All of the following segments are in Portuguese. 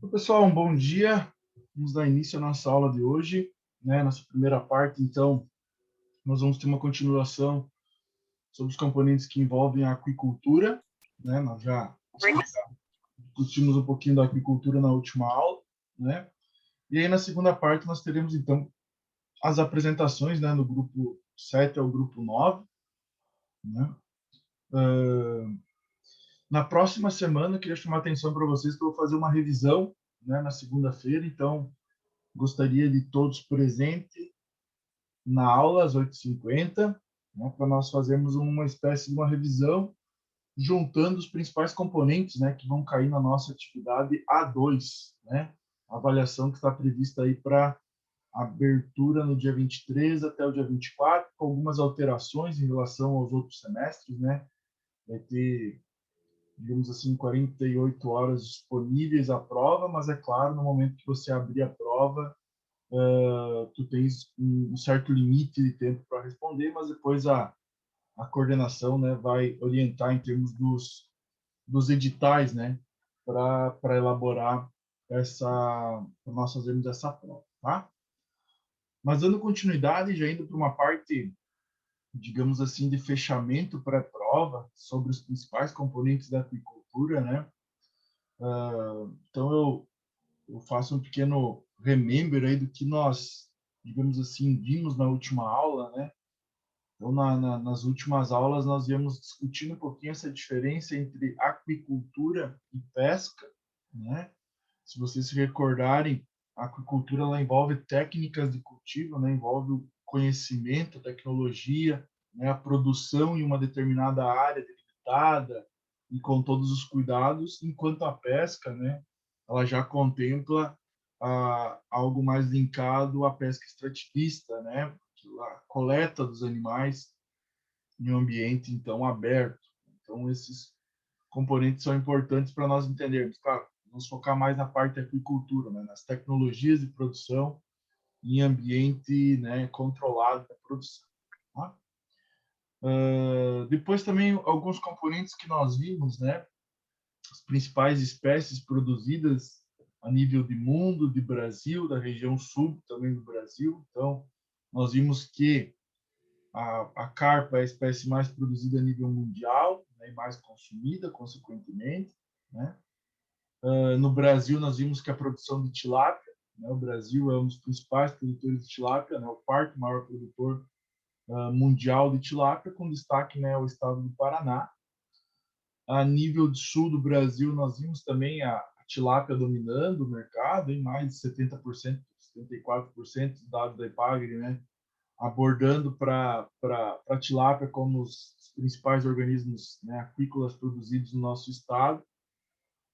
Oi, pessoal, um bom dia. Vamos dar início à nossa aula de hoje, né? Nossa primeira parte, então, nós vamos ter uma continuação sobre os componentes que envolvem a aquicultura, né? Nós já discutimos um pouquinho da aquicultura na última aula, né? E aí, na segunda parte, nós teremos, então, as apresentações, né? No grupo 7 ao grupo 9, né? Na próxima semana, eu queria chamar a atenção para vocês que eu vou fazer uma revisão, né? Na segunda-feira, então, gostaria de todos presentes na aula às 8h50, né, para nós fazermos uma espécie de uma revisão, juntando os principais componentes, né, que vão cair na nossa atividade A2, né, a avaliação que está prevista aí para abertura no dia 23 até o dia 24, com algumas alterações em relação aos outros semestres, né, vai ter, digamos assim, 48 horas disponíveis à prova, mas é claro, no momento que você abrir a prova, tu tens um certo limite de tempo para responder, mas depois a coordenação, né, vai orientar em termos dos editais, né, para elaborar essa, para nós fazermos essa prova, tá? Mas dando continuidade, já indo para uma parte, digamos assim, de fechamento pré-prova sobre os principais componentes da aquicultura, né? Então eu faço um pequeno remember aí do que nós, digamos assim, vimos na última aula, né? Então, nas últimas aulas, nós viemos discutindo um pouquinho essa diferença entre aquicultura e pesca, né? Se vocês se recordarem, a aquicultura ela envolve técnicas de cultivo, né? Envolve o conhecimento, a tecnologia, né? A produção em uma determinada área delimitada e com todos os cuidados, enquanto a pesca, né? Ela já contempla algo mais linkado à pesca extrativista, né? A coleta dos animais em um ambiente então aberto. Então esses componentes são importantes para nós entendermos. Claro, vamos focar mais na parte da aquicultura, né? Nas tecnologias de produção em ambiente, né, controlado da produção. Tá? Depois também alguns componentes que nós vimos, né? As principais espécies produzidas a nível de mundo, de Brasil, da região sul também do Brasil. Então, nós vimos que a carpa é a espécie mais produzida a nível mundial, né, e mais consumida, consequentemente. Né? No Brasil, nós vimos que a produção de tilápia, né, o Brasil é um dos principais produtores de tilápia, né, o quarto maior produtor mundial de tilápia, com destaque, né, o estado do Paraná. A nível de sul do Brasil, nós vimos também a tilápia dominando o mercado, em mais de 70%, 74% dos dados da Epagri, né, abordando para a tilápia como os principais organismos, né, aquícolas produzidos no nosso estado,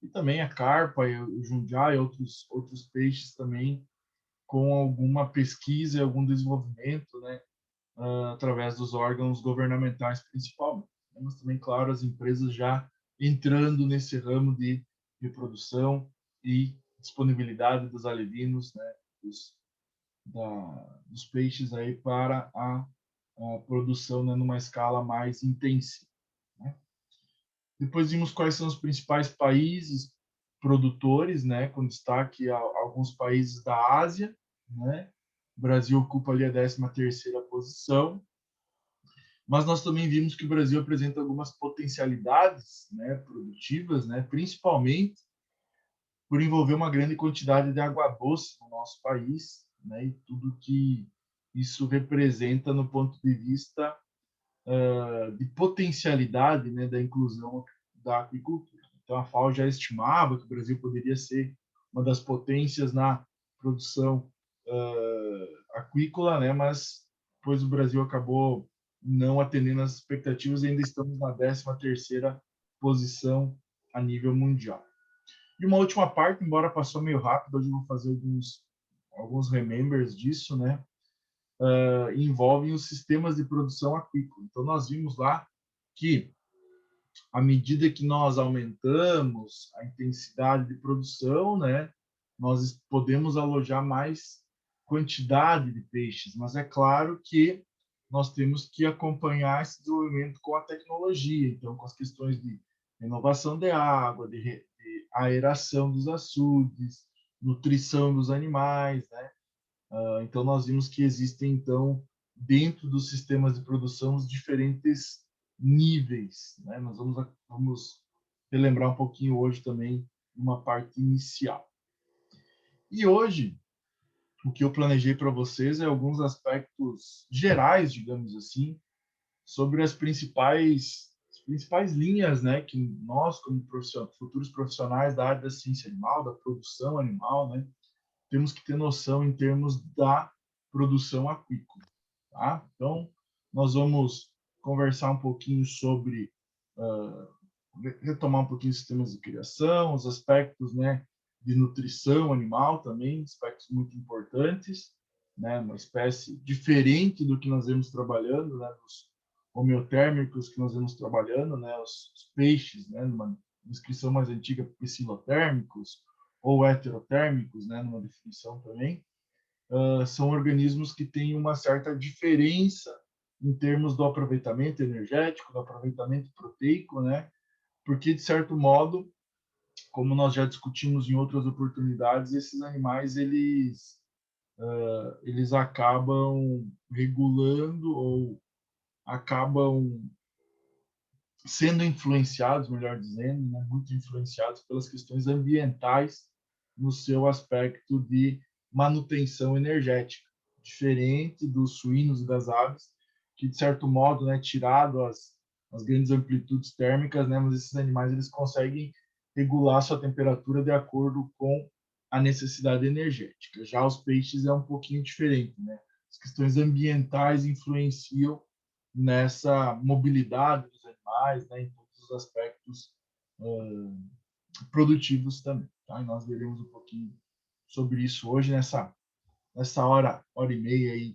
e também a carpa, o jundiá e outros peixes também com alguma pesquisa e algum desenvolvimento, né, através dos órgãos governamentais principalmente. Mas também, claro, as empresas já entrando nesse ramo de reprodução e disponibilidade dos alevinos, né, dos peixes aí para a produção, né, numa escala mais intensiva. Né? Depois vimos quais são os principais países produtores, né, com destaque a alguns países da Ásia, né? O Brasil ocupa ali a 13ª posição, mas nós também vimos que o Brasil apresenta algumas potencialidades, né, produtivas, né, principalmente por envolver uma grande quantidade de água doce no nosso país, né, e tudo que isso representa no ponto de vista de potencialidade, né, da inclusão da aquicultura. Então, a FAO já estimava que o Brasil poderia ser uma das potências na produção aquícola, né, mas depois o Brasil acabou não atendendo às expectativas e ainda estamos na 13ª posição a nível mundial. E uma última parte, embora passou meio rápido, hoje eu vou fazer alguns remembers disso, né? Envolvem os sistemas de produção aquícola. Então, nós vimos lá que, à medida que nós aumentamos a intensidade de produção, né, nós podemos alojar mais quantidade de peixes, mas é claro que nós temos que acompanhar esse desenvolvimento com a tecnologia, então, com as questões de renovação de água, de aeração dos açudes, nutrição dos animais, né? Então, nós vimos que existem, então, dentro dos sistemas de produção, os diferentes níveis, né? Nós vamos relembrar um pouquinho hoje também uma parte inicial. E hoje, o que eu planejei para vocês é alguns aspectos gerais, digamos assim, sobre as principais linhas, né, que nós, como futuros profissionais da área da ciência animal, da produção animal, né, temos que ter noção em termos da produção aquícola, tá? Então, nós vamos conversar um pouquinho sobre, retomar um pouquinho os sistemas de criação, os aspectos, né, de nutrição animal também, aspectos muito importantes, né, uma espécie diferente do que nós vemos trabalhando, né, dos homeotérmicos que nós vemos trabalhando, né, os peixes, né, numa descrição mais antiga, piscilotérmicos ou heterotérmicos, né, numa definição também, são organismos que têm uma certa diferença em termos do aproveitamento energético, do aproveitamento proteico, né, porque, de certo modo, como nós já discutimos em outras oportunidades, esses animais, eles acabam regulando ou acabam sendo influenciados, melhor dizendo, né, muito influenciados pelas questões ambientais no seu aspecto de manutenção energética, diferente dos suínos e das aves, que de certo modo, né, tirado as grandes amplitudes térmicas, né, mas esses animais eles conseguem regular sua temperatura de acordo com a necessidade energética. Já os peixes é um pouquinho diferente, né? As questões ambientais influenciam nessa mobilidade dos animais, né, em todos os aspectos produtivos também. Tá? E nós veremos um pouquinho sobre isso hoje nessa hora e meia aí,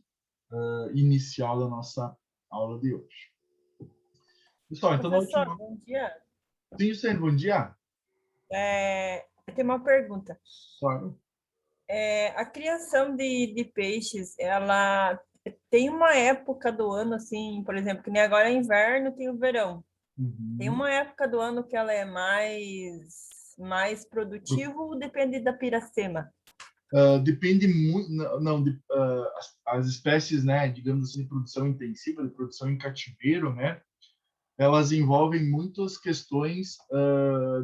inicial da nossa aula de hoje. Pessoal, então na Professor, última... bom dia. Sim, Hussein, bom dia. Eu tenho uma pergunta. Claro. A criação de peixes, ela tem uma época do ano, assim, por exemplo, que nem agora é inverno, tem o verão. Tem Uhum. uma época do ano que ela é mais produtivo ou depende da piracema? Depende muito, não, as espécies, né, digamos assim, de produção intensiva, de produção em cativeiro, né, elas envolvem muitas questões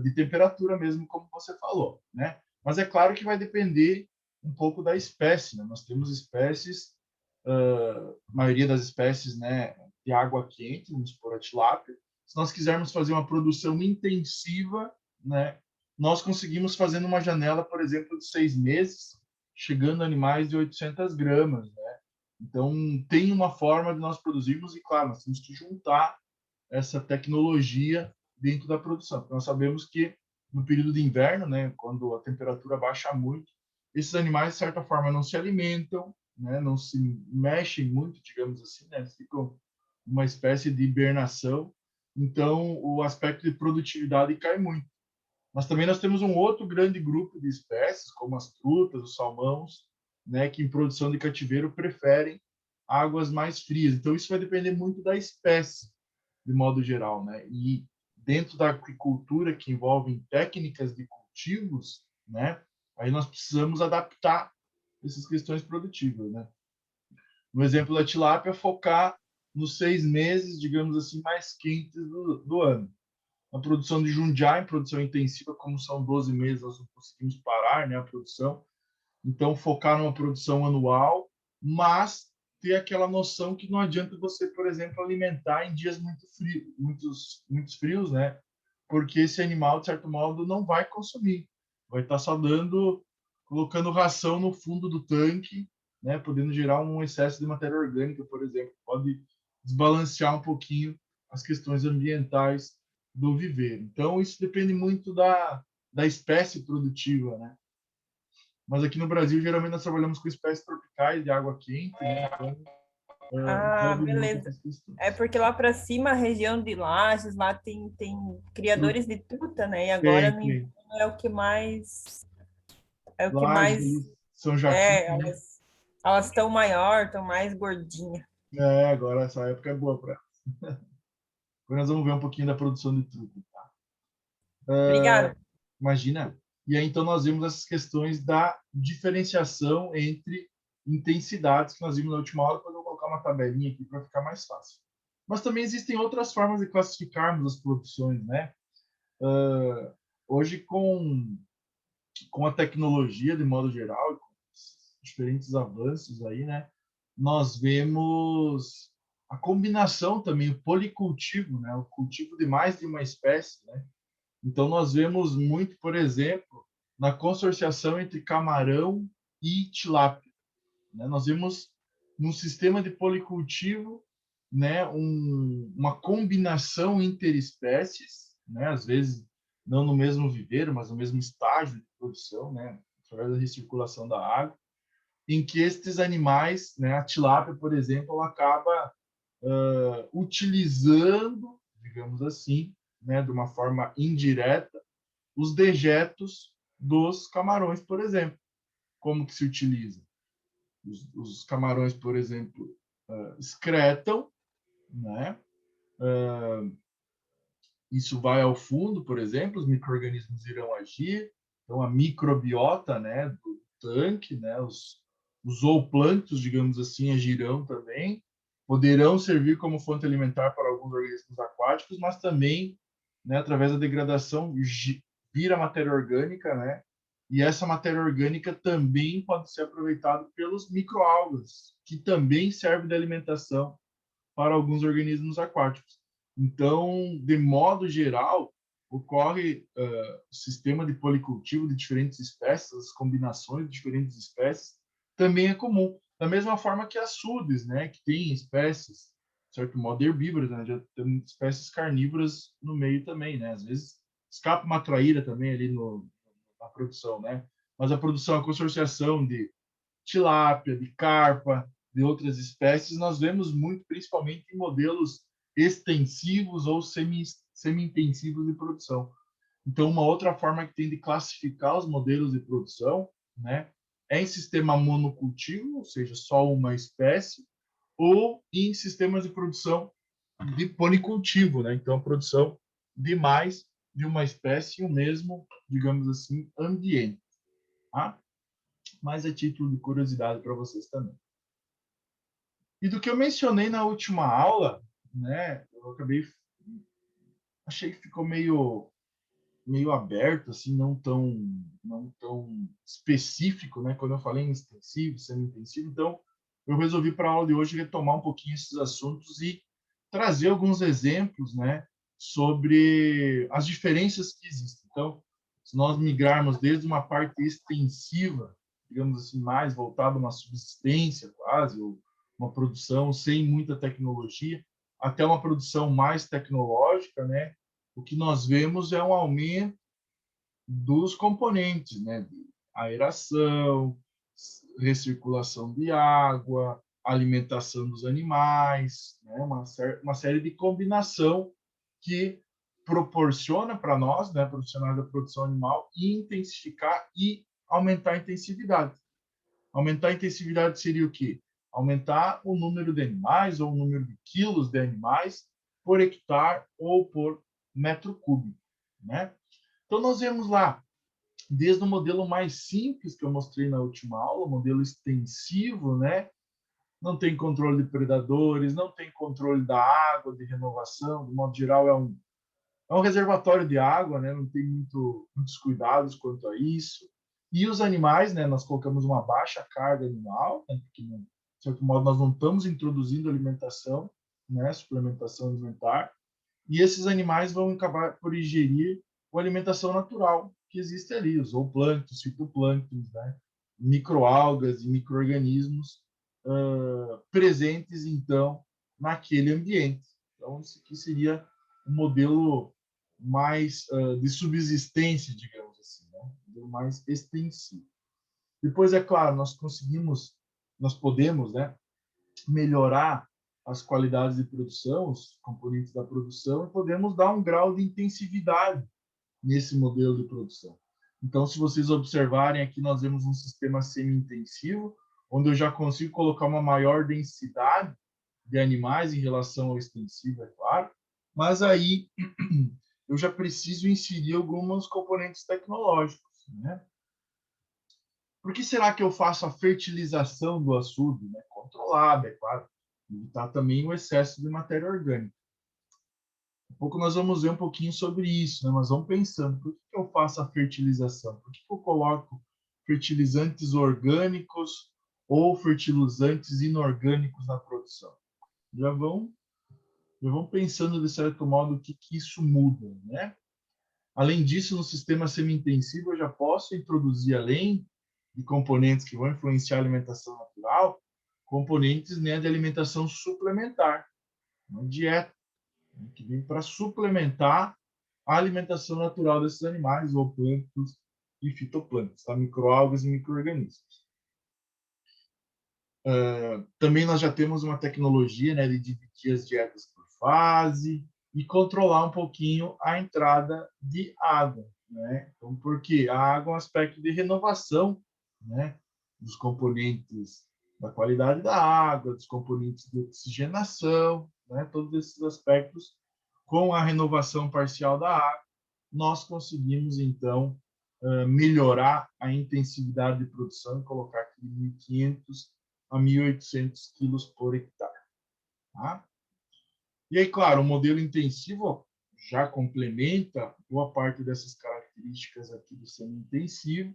de temperatura mesmo, como você falou, né? Mas é claro que vai depender um pouco da espécie, né? Nós temos espécies, a maioria das espécies, né, de água quente, vamos supor a tilápia. Se nós quisermos fazer uma produção intensiva, né, nós conseguimos fazer numa janela, por exemplo, de 6 meses, chegando a animais de 800 gramas, né? Então, tem uma forma de nós produzirmos e, claro, nós temos que juntar essa tecnologia dentro da produção. Nós sabemos que no período de inverno, né, quando a temperatura baixa muito, esses animais de certa forma não se alimentam, né, não se mexem muito, digamos assim, né, eles ficam uma espécie de hibernação. Então, o aspecto de produtividade cai muito. Mas também nós temos um outro grande grupo de espécies, como as trutas, os salmões, né, que em produção de cativeiro preferem águas mais frias. Então, isso vai depender muito da espécie de modo geral, né? E dentro da agricultura que envolve técnicas de cultivos, né? Aí nós precisamos adaptar essas questões produtivas, né? No exemplo da tilápia, focar nos 6 meses, digamos assim, mais quentes do ano. A produção de Jundiaí, em produção intensiva, como são 12 meses, nós não conseguimos parar, né, a produção. Então, focar numa produção anual, mas ter aquela noção que não adianta você, por exemplo, alimentar em dias muito frios, muitos frios, né? Porque esse animal, de certo modo, não vai consumir. Vai estar só colocando ração no fundo do tanque, né? Podendo gerar um excesso de matéria orgânica, por exemplo. Pode desbalancear um pouquinho as questões ambientais do viver. Então, isso depende muito da espécie produtiva, né? Mas aqui no Brasil, geralmente, nós trabalhamos com espécies tropicais de água quente, né? Então, Ah, envolve muito beleza. essas É questões. porque lá para cima, a região de Lages, lá tem criadores de truta, né? E agora Tem, no inverno tem. é o que mais é o que Lages, mais ali, São Joaquim, né? elas estão maior, estão mais gordinhas. Agora essa época é boa para. Agora nós vamos ver um pouquinho da produção de truta, tá? Obrigada. Imagina. E aí, então, nós vemos essas questões da diferenciação entre intensidades que nós vimos na última aula. Depois eu vou colocar uma tabelinha aqui para ficar mais fácil. Mas também existem outras formas de classificarmos as produções, né? Hoje, com a tecnologia, de modo geral, com os diferentes avanços aí, né? Nós vemos a combinação também, o policultivo, né? O cultivo de mais de uma espécie, né? Então, nós vemos muito, por exemplo, na consorciação entre camarão e tilápia, né? Nós vemos num sistema de policultivo, né, uma combinação interespécies, né, às vezes não no mesmo viveiro, mas no mesmo estágio de produção, né, através da recirculação da água, em que estes animais, né, a tilápia, por exemplo, ela acaba utilizando, digamos assim, né, de uma forma indireta, os dejetos dos camarões, por exemplo. Como que se utiliza? Os camarões, por exemplo, excretam, né? Isso vai ao fundo, por exemplo, os micro-organismos irão agir, então a microbiota, né, do tanque, né, os zooplânctons, digamos assim, agirão também, poderão servir como fonte alimentar para alguns organismos aquáticos, mas também, né, através da degradação, vira matéria orgânica, né, e essa matéria orgânica também pode ser aproveitada pelos microalgas, que também servem de alimentação para alguns organismos aquáticos. Então, de modo geral, ocorre o sistema de policultivo de diferentes espécies, as combinações de diferentes espécies, também é comum. Da mesma forma que açudes, né, que tem espécies, de certo modo, herbívoras, né, já tem espécies carnívoras no meio também, né, às vezes escapa uma traíra também ali na produção, né, mas a produção, a consorciação de tilápia, de carpa, de outras espécies, nós vemos muito, principalmente em modelos extensivos ou semi-intensivos de produção. Então, uma outra forma que tem de classificar os modelos de produção, né, é em sistema monocultivo, ou seja, só uma espécie, ou em sistemas de produção de policultivo, né? Então, a produção de mais de uma espécie em o mesmo, digamos assim, ambiente. Tá? Mas é título de curiosidade para vocês também. E do que eu mencionei na última aula, né, eu achei que ficou meio aberto, assim, não tão específico, né, quando eu falei em extensivo, semi-intensivo. Então, eu resolvi para a aula de hoje retomar um pouquinho esses assuntos e trazer alguns exemplos, né, sobre as diferenças que existem. Então, se nós migrarmos desde uma parte extensiva, digamos assim, mais voltada a uma subsistência quase, ou uma produção sem muita tecnologia, até uma produção mais tecnológica, né? O que nós vemos é um aumento dos componentes, né? De aeração, recirculação de água, alimentação dos animais, né? Uma série de combinação que proporciona para nós, né, profissionais da produção animal, intensificar e aumentar a intensividade. Aumentar a intensividade seria o quê? Aumentar o número de animais ou o número de quilos de animais por hectare ou por metro cúbico, né? Então, nós vemos lá, desde o modelo mais simples que eu mostrei na última aula, o modelo extensivo, né? Não tem controle de predadores, não tem controle da água, de renovação, de modo geral é um reservatório de água, né? Não tem muitos cuidados quanto a isso. E os animais, né? Nós colocamos uma baixa carga animal, né? Porque, de certo modo, nós não estamos introduzindo alimentação, né? Suplementação alimentar. E esses animais vão acabar por ingerir a alimentação natural que existe ali, os zooplânctons, fitoplânctons, né? Microalgas e micro-organismos presentes, então, naquele ambiente. Então, isso aqui seria um modelo mais de subsistência, digamos assim, né? Um modelo mais extensivo. Depois, é claro, nós podemos, né, melhorar as qualidades de produção, os componentes da produção, e podemos dar um grau de intensividade nesse modelo de produção. Então, se vocês observarem aqui, nós vemos um sistema semi-intensivo, onde eu já consigo colocar uma maior densidade de animais em relação ao extensivo, é claro, mas aí eu já preciso inserir alguns componentes tecnológicos, né? Por que será que eu faço a fertilização do açude, né? Controlada, é claro, evitar também o excesso de matéria orgânica. Um pouco nós vamos ver um pouquinho sobre isso, né? Mas vamos pensando, por que eu faço a fertilização? Por que eu coloco fertilizantes orgânicos ou fertilizantes inorgânicos na produção? Já vão pensando, de certo modo, o que isso muda, né? Além disso, no sistema semi-intensivo, eu já posso introduzir, além de componentes que vão influenciar a alimentação natural, componentes, né, de alimentação suplementar, uma dieta, né, que vem para suplementar a alimentação natural desses animais, ou plânctons e fitoplânctons, tá? Microalgas e micro-organismos. Também nós já temos uma tecnologia, né, de dividir as dietas por fase e controlar um pouquinho a entrada de água, né? Então, porque a água é um aspecto de renovação, né, dos componentes da qualidade da água, dos componentes de oxigenação, né, todos esses aspectos. Com a renovação parcial da água, nós conseguimos, então, melhorar a intensividade de produção e colocar aqui 1.500 a 1.800 quilos por hectare. Tá? E aí, claro, o modelo intensivo já complementa boa parte dessas características aqui do semi-intensivo,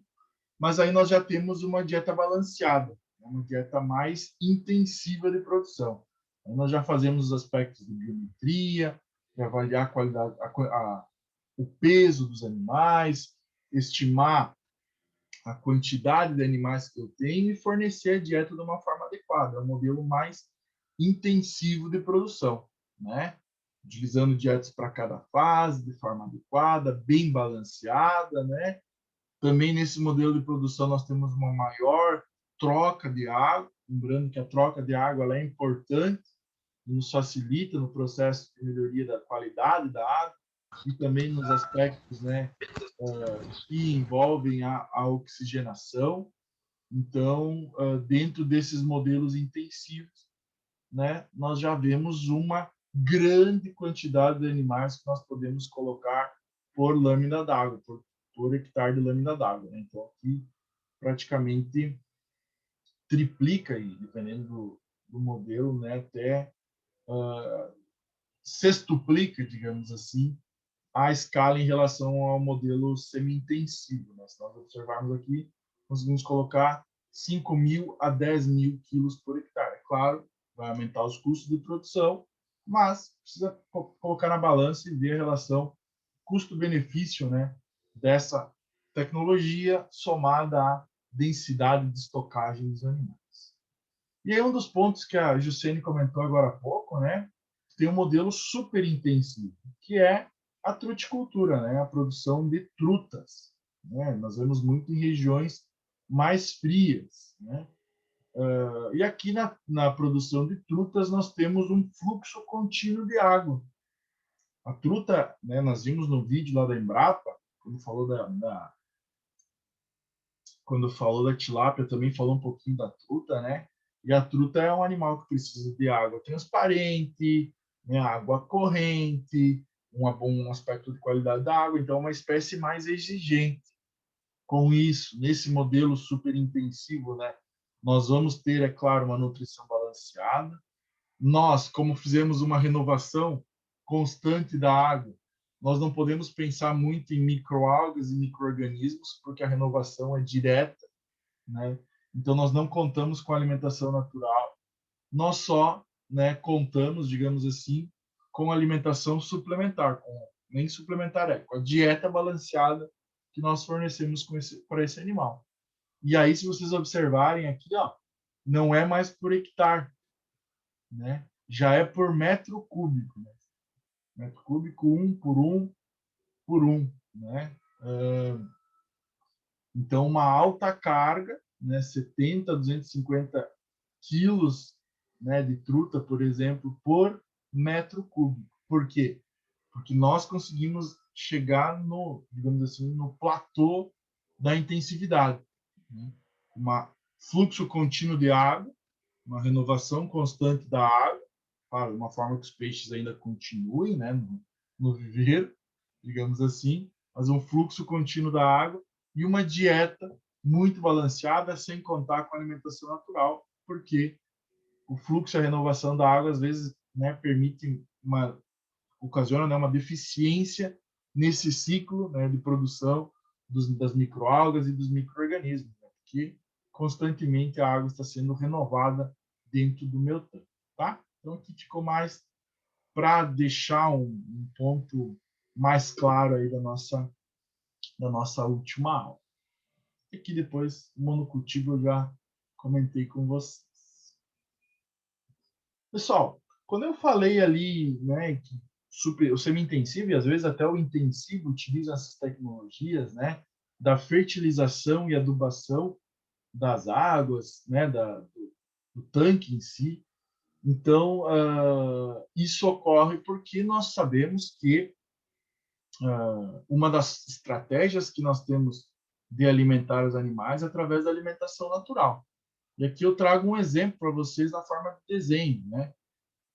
mas aí nós já temos uma dieta balanceada, uma dieta mais intensiva de produção. Aí nós já fazemos os aspectos de biometria, de avaliar a qualidade, o peso dos animais, estimar a quantidade de animais que eu tenho e fornecer a dieta de uma forma adequada. É um modelo mais intensivo de produção, né? Utilizando dietas para cada fase, de forma adequada, bem balanceada, né? Também nesse modelo de produção nós temos uma maior troca de água, lembrando que a troca de água ela é importante, nos facilita no processo de melhoria da qualidade da água e também nos aspectos, né, que envolvem a oxigenação. Então, dentro desses modelos intensivos, né, nós já vemos uma grande quantidade de animais que nós podemos colocar por lâmina d'água, por hectare de lâmina d'água. Né? Então, aqui praticamente triplica, aí, dependendo do modelo, né, até sextuplica, digamos assim, a escala em relação ao modelo semi-intensivo. Né? Se nós observarmos aqui, conseguimos colocar 5.000 a 10.000 quilos por hectare. Claro, vai aumentar os custos de produção, mas precisa colocar na balança e ver a relação custo-benefício, né, dessa tecnologia somada à densidade de estocagem dos animais. E aí um dos pontos que a Jussene comentou agora há pouco, né, tem um modelo super intensivo, que é a truticultura, né, a produção de trutas. Né? Nós vemos muito em regiões mais frias. Né? E aqui na produção de trutas nós temos um fluxo contínuo de água. A truta, né, nós vimos no vídeo lá da Embrapa, quando falou da tilápia, também falou um pouquinho da truta, né? E a truta é um animal que precisa de água transparente, né, água corrente, um bom aspecto de qualidade da água, então é uma espécie mais exigente. Com isso, nesse modelo super intensivo, né, nós vamos ter, é claro, uma nutrição balanceada. Nós, como fizemos uma renovação constante da água, nós não podemos pensar muito em microalgas e micro-organismos, porque a renovação é direta, né? Então, nós não contamos com alimentação natural, nós só, né, contamos, digamos assim, com alimentação suplementar, nem suplementar, com a dieta balanceada que nós fornecemos para esse animal. E aí, se vocês observarem aqui, ó, não é mais por hectare, né? Já é por metro cúbico. Né? Metro cúbico, 1 por 1 por 1. Né? Então, uma alta carga, né? 70 a 250 quilos, né, de truta, por exemplo, por metro cúbico. Por quê? Porque nós conseguimos chegar no, digamos assim, no platô da intensividade. Né? Um fluxo contínuo de água, uma renovação constante da água, claro, uma forma que os peixes ainda continuem, né, no viveiro, digamos assim, mas um fluxo contínuo da água e uma dieta muito balanceada, sem contar com a alimentação natural, porque o fluxo e a renovação da água, às vezes, né, ocasiona, né, uma deficiência nesse ciclo, né, de produção das microalgas e dos micro-organismos, né, porque constantemente a água está sendo renovada dentro do meu tanque, tá? Então, aqui ficou mais para deixar um ponto mais claro aí da nossa última aula. E aqui depois, o monocultivo eu já comentei com vocês. Pessoal, quando eu falei ali, né, que o semi-intensivo e às vezes até o intensivo utilizam essas tecnologias, né, da fertilização e adubação das águas, né, do tanque em si. Então, isso ocorre porque nós sabemos que uma das estratégias que nós temos de alimentar os animais é através da alimentação natural. E aqui eu trago um exemplo para vocês na forma de desenho, né?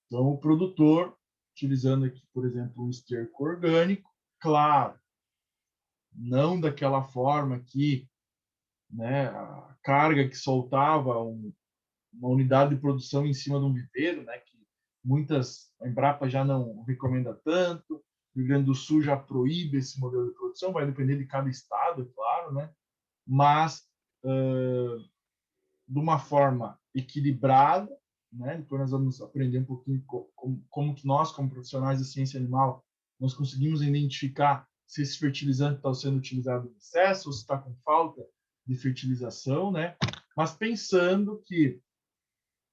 Então, o produtor, utilizando aqui, por exemplo, um esterco orgânico, claro, não daquela forma que, né, a carga que soltava uma unidade de produção em cima de um viveiro, né, que a Embrapa já não recomenda tanto, o Rio Grande do Sul já proíbe esse modelo de produção, vai depender de cada estado, é claro, né, mas de uma forma equilibrada, né? Depois nós vamos aprender um pouquinho como que nós, como profissionais de ciência animal, nós conseguimos identificar se esse fertilizante está sendo utilizado em excesso ou se está com falta de fertilização, né? Mas pensando que,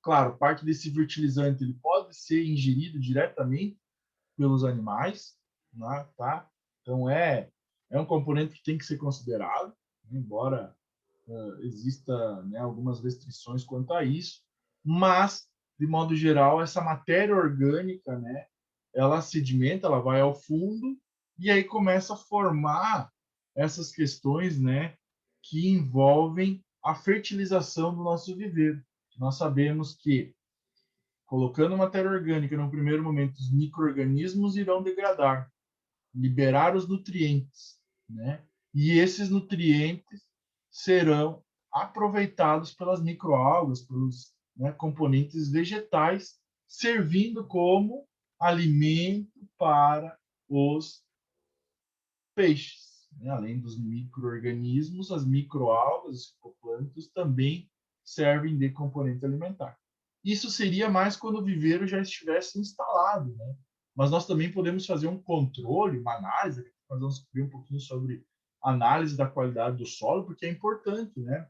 claro, parte desse fertilizante ele pode ser ingerido diretamente pelos animais, né? Tá? Então é um componente que tem que ser considerado, né? Embora exista, né, algumas restrições quanto a isso, mas de modo geral essa matéria orgânica, né, ela sedimenta, ela vai ao fundo e aí começa a formar essas questões, né, que envolvem a fertilização do nosso viveiro. Nós sabemos que colocando matéria orgânica no primeiro momento, os micro-organismos irão degradar, liberar os nutrientes, né? E esses nutrientes serão aproveitados pelas microalgas, pelos, né, componentes vegetais, servindo como alimento para os peixes. Né? Além dos micro-organismos, as microalgas, os fitoplânctons, também servem de componente alimentar. Isso seria mais quando o viveiro já estivesse instalado, né? Mas nós também podemos fazer um controle, uma análise, nós vamos ver um pouquinho sobre análise da qualidade do solo, porque é importante, né?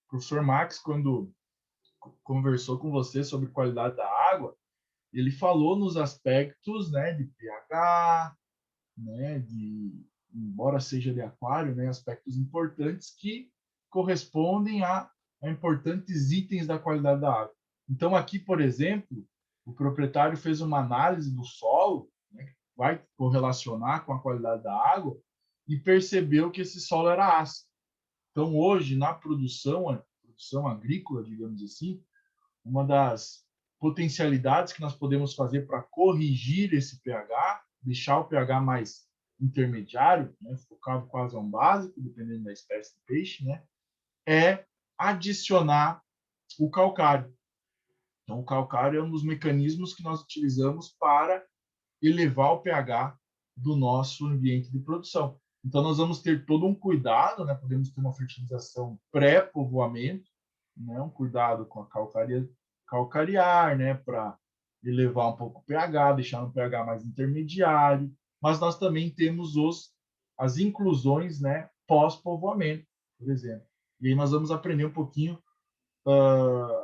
O professor Max, quando conversou com você sobre qualidade da água, ele falou nos aspectos, né, de pH, né, embora seja de aquário, né, aspectos importantes que correspondem a importantes itens da qualidade da água. Então, aqui, por exemplo, o proprietário fez uma análise do solo, né, que vai correlacionar com a qualidade da água, e percebeu que esse solo era ácido. Então, hoje, na produção agrícola, digamos assim, uma das potencialidades que nós podemos fazer para corrigir esse pH, deixar o pH mais intermediário, né, focado quase a um básico, dependendo da espécie de peixe, né, é adicionar o calcário. Então, o calcário é um dos mecanismos que nós utilizamos para elevar o pH do nosso ambiente de produção. Então, nós vamos ter todo um cuidado, né? Podemos ter uma fertilização pré-povoamento, né? Um cuidado com a calcariar, né? Para elevar um pouco o pH, deixar um pH mais intermediário. Mas nós também temos as inclusões, né? Pós-povoamento, por exemplo. E aí nós vamos aprender um pouquinho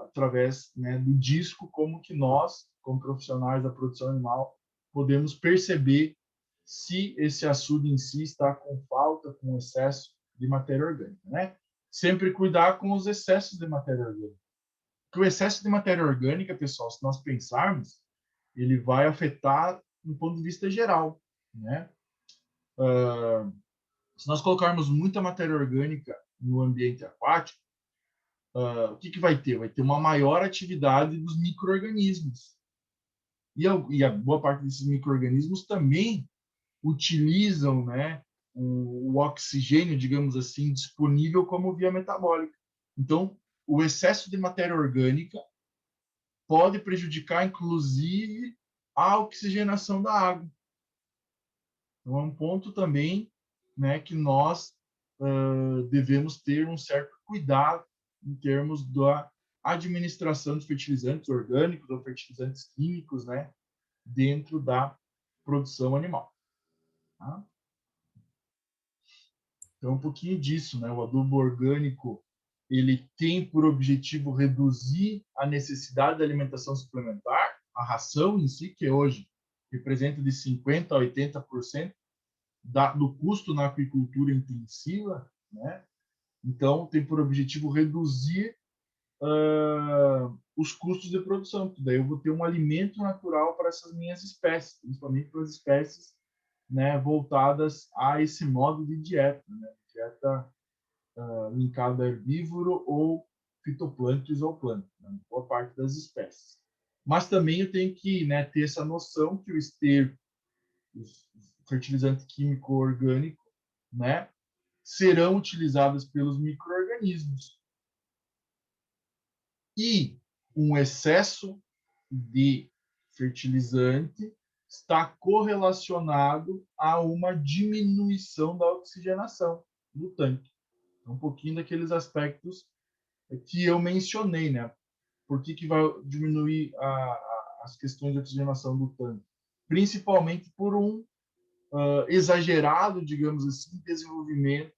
através, né, do disco, como que nós, como profissionais da produção animal, podemos perceber se esse açude em si está com falta, com excesso de matéria orgânica, né? Sempre cuidar com os excessos de matéria orgânica. Porque o excesso de matéria orgânica, pessoal, se nós pensarmos, ele vai afetar do ponto de vista geral, né? Se nós colocarmos muita matéria orgânica no ambiente aquático, o que vai ter? Vai ter uma maior atividade dos micro-organismos. E a boa parte desses micro-organismos também utilizam, né, o oxigênio, digamos assim, disponível como via metabólica. Então, o excesso de matéria orgânica pode prejudicar, inclusive, a oxigenação da água. Então, é um ponto também, né, que nós devemos ter um certo cuidado em termos da administração de fertilizantes orgânicos ou fertilizantes químicos, né, dentro da produção animal. Tá? Então, um pouquinho disso, né? O adubo orgânico, ele tem por objetivo reduzir a necessidade de alimentação suplementar, a ração em si, que hoje representa de 50% a 80% do custo na aquicultura intensiva, né? Então, tem por objetivo reduzir os custos de produção, porque daí eu vou ter um alimento natural para essas minhas espécies, principalmente para as espécies, né, voltadas a esse modo de dieta, né? Dieta linkada a herbívoro ou fitoplâncton ou plâncton, né? Boa parte das espécies. Mas também eu tenho que, né, ter essa noção que o esterco, o fertilizante químico orgânico, né, serão utilizados pelos micro-organismos. E um excesso de fertilizante está correlacionado a uma diminuição da oxigenação do tanque. Um pouquinho daqueles aspectos que eu mencionei, né? Por que vai diminuir as questões de oxigenação do tanque? Principalmente por um exagerado, digamos assim, desenvolvimento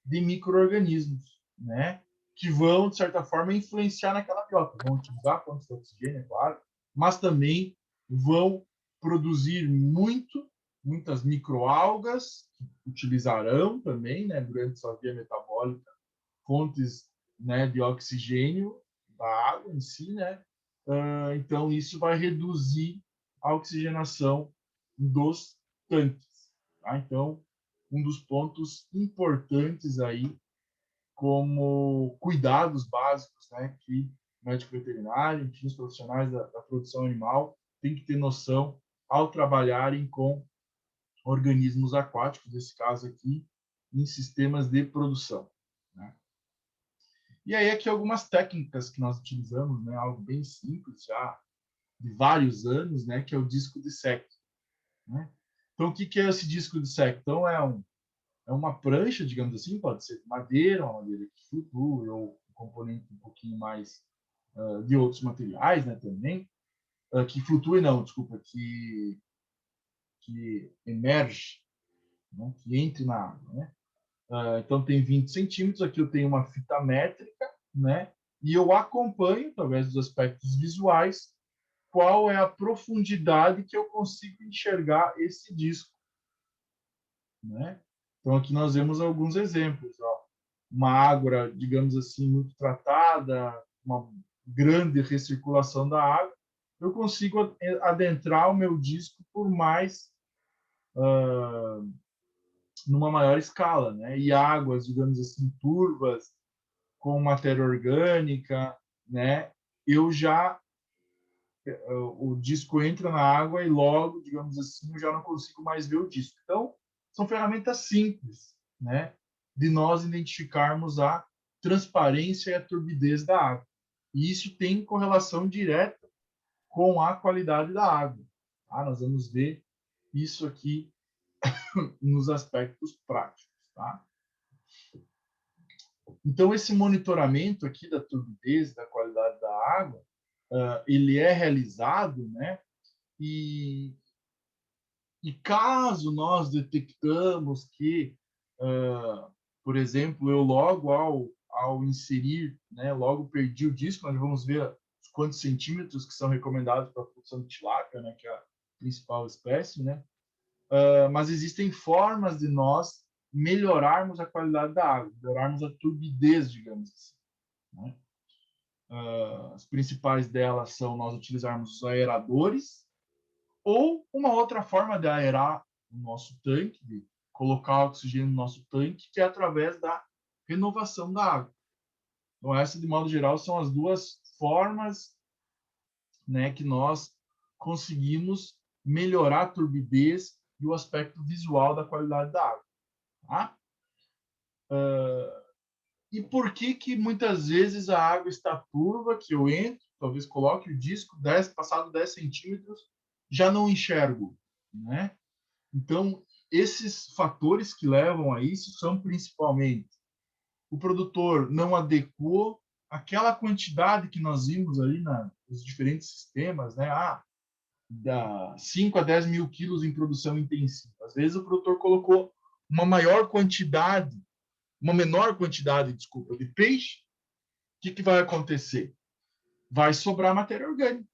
de micro-organismos, né? Que vão, de certa forma, influenciar naquela biota. Vão utilizar fontes de oxigênio, é claro, mas também vão produzir muitas microalgas, que utilizarão também, né, durante sua via metabólica, fontes, né, de oxigênio da água em si, né? Então, isso vai reduzir a oxigenação dos tanques. Tá? Então, um dos pontos importantes aí como cuidados básicos, né, que médico veterinário, enfim, os profissionais da produção animal têm que ter noção ao trabalharem com organismos aquáticos, nesse caso aqui, em sistemas de produção. Né? E aí aqui algumas técnicas que nós utilizamos, né, algo bem simples já de vários anos, né, que é o disco de secto. Né? Então, o que é esse disco de secto? Então, é uma prancha, digamos assim, pode ser de madeira, uma madeira que flutua, ou um componente um pouquinho mais de outros materiais, né, também, que flutue não, desculpa, que emerge, né, que entre na água, né? Então tem 20 centímetros, aqui eu tenho uma fita métrica, né? E eu acompanho, através dos aspectos visuais, qual é a profundidade que eu consigo enxergar esse disco, né? Então aqui nós vemos alguns exemplos, ó. Uma água, digamos assim, muito tratada, uma grande recirculação da água, eu consigo adentrar o meu disco por mais numa maior escala, né? E águas, digamos assim, turvas, com matéria orgânica, né? Eu já o disco entra na água e logo, digamos assim, eu já não consigo mais ver o disco. Então, são ferramentas simples, né? De nós identificarmos a transparência e a turbidez da água. E isso tem correlação direta com a qualidade da água. Tá? Nós vamos ver isso aqui nos aspectos práticos, tá? Então, esse monitoramento aqui da turbidez, da qualidade da água, ele é realizado, né? E, caso nós detectamos que, por exemplo, eu logo ao inserir, né, logo perdi o disco, nós vamos ver quantos centímetros que são recomendados para a produção de tilápia, né, que é a principal espécie, né? Mas existem formas de nós melhorarmos a qualidade da água, melhorarmos a turbidez, digamos assim. Né? As principais delas são nós utilizarmos os aeradores ou uma outra forma de aerar o nosso tanque, de colocar oxigênio no nosso tanque, que é através da renovação da água. Então, essa, de modo geral, são as duas formas, né, que nós conseguimos melhorar a turbidez e o aspecto visual da qualidade da água. Tá? E por que muitas vezes a água está turva, que eu entro, talvez coloque o disco, passado 10 centímetros, já não enxergo, né? Então, esses fatores que levam a isso são principalmente o produtor não adequou aquela quantidade que nós vimos ali nos diferentes sistemas, né? Da 5 a 10 mil quilos em produção intensiva. Às vezes o produtor colocou uma menor quantidade, desculpa, de peixe. O que vai acontecer? Vai sobrar matéria orgânica.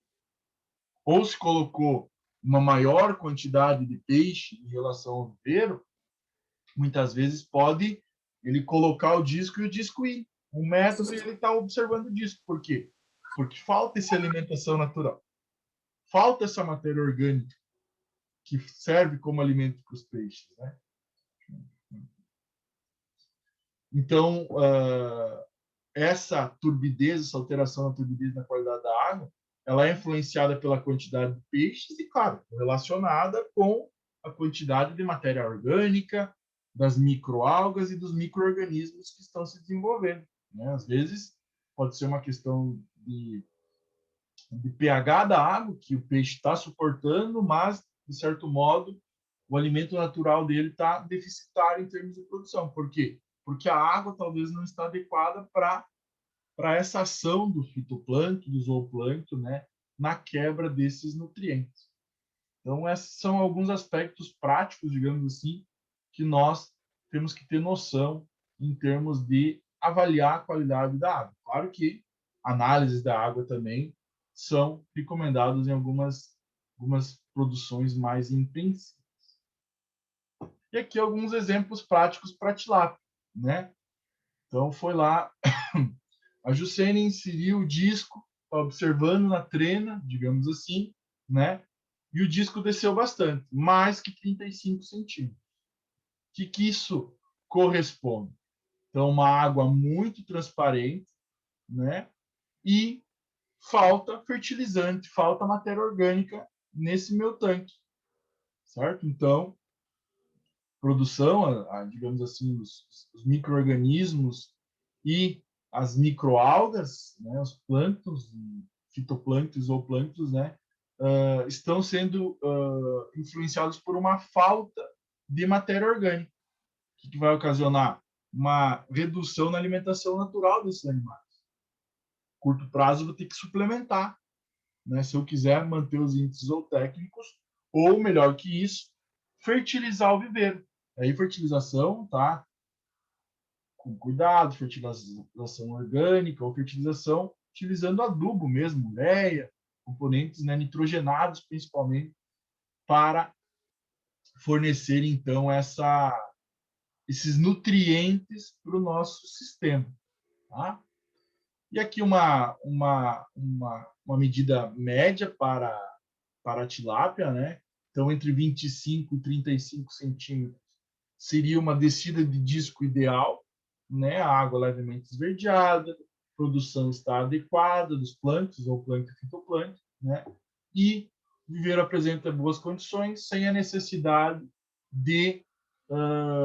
Ou se colocou uma maior quantidade de peixe em relação ao viveiro, muitas vezes pode ele colocar o disco e o disco ir 1 metro e ele está observando o disco. Por quê? Porque falta essa alimentação natural. Falta essa matéria orgânica que serve como alimento para os peixes, né? Então, essa turbidez, essa alteração na turbidez na qualidade da água, ela é influenciada pela quantidade de peixes e, claro, relacionada com a quantidade de matéria orgânica, das microalgas e dos micro-organismos que estão se desenvolvendo, né? Às vezes, pode ser uma questão de pH da água, que o peixe está suportando, mas, de certo modo, o alimento natural dele está deficitário em termos de produção. Por quê? Porque a água talvez não está adequada para essa ação do fitoplâncton, do zooplâncton, né, na quebra desses nutrientes. Então, esses são alguns aspectos práticos, digamos assim, que nós temos que ter noção em termos de avaliar a qualidade da água. Claro que análises da água também são recomendadas em algumas produções mais intensivas. E aqui alguns exemplos práticos para tilápia, né? Então, foi lá, a Jucene inseriu o disco, observando na trena, digamos assim, né? E o disco desceu bastante, mais que 35 centímetros. O que isso corresponde? Então, uma água muito transparente, né? E falta fertilizante, falta matéria orgânica nesse meu tanque, certo? Então, produção, digamos assim, os micro-organismos e as microalgas, né, os plânctons, fitoplânctons ou plânctons, né, estão sendo influenciados por uma falta de matéria orgânica, que vai ocasionar uma redução na alimentação natural desses animais. Curto prazo, vou ter que suplementar, né, se eu quiser manter os índices zootécnicos, ou melhor que isso, fertilizar o viveiro. Aí, fertilização, tá? Com cuidado, fertilização orgânica ou fertilização utilizando adubo mesmo, ureia, componentes, né, nitrogenados principalmente, para fornecer, então, esses nutrientes para o nosso sistema. Tá? E aqui uma medida média para a tilápia, né? Então, entre 25 e 35 centímetros seria uma descida de disco ideal, né? A água levemente esverdeada, a produção está adequada dos plânctons ou plâncton e fitoplâncton, né? E o viveiro apresenta boas condições, sem a necessidade de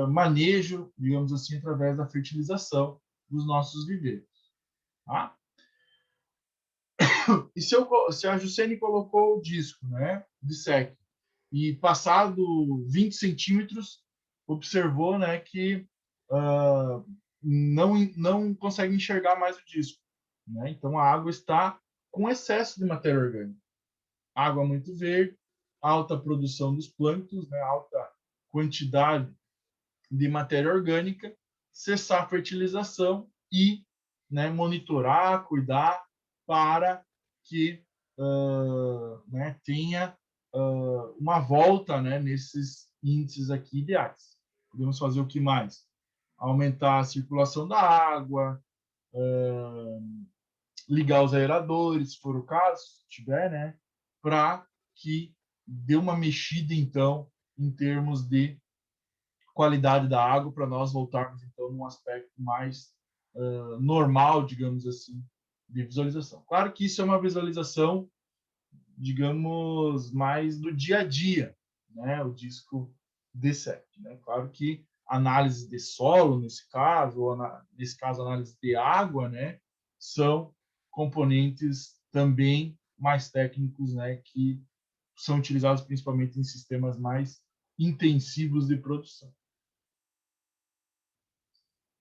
manejo, digamos assim, através da fertilização dos nossos viveiros. Tá? E se a Jucene colocou o disco, né, de sec, e passado 20 centímetros, observou, né, que não consegue enxergar mais o disco. Né? Então, a água está com excesso de matéria orgânica. Água muito verde, alta produção dos plânctons, né, alta quantidade de matéria orgânica, cessar a fertilização e, né, monitorar, cuidar para que né, tenha uma volta, né, nesses índices aqui ideais. Podemos fazer o que mais? Aumentar a circulação da água, ligar os aeradores, se for o caso, se tiver, né, para que dê uma mexida, então, em termos de qualidade da água, para nós voltarmos, então, num aspecto mais normal, digamos assim, de visualização. Claro que isso é uma visualização, digamos, mais do dia a dia, né, o disco D7. Né? Claro que análise de solo, nesse caso, ou nesse caso, análise de água, né, são componentes também mais técnicos, né, que são utilizados principalmente em sistemas mais intensivos de produção.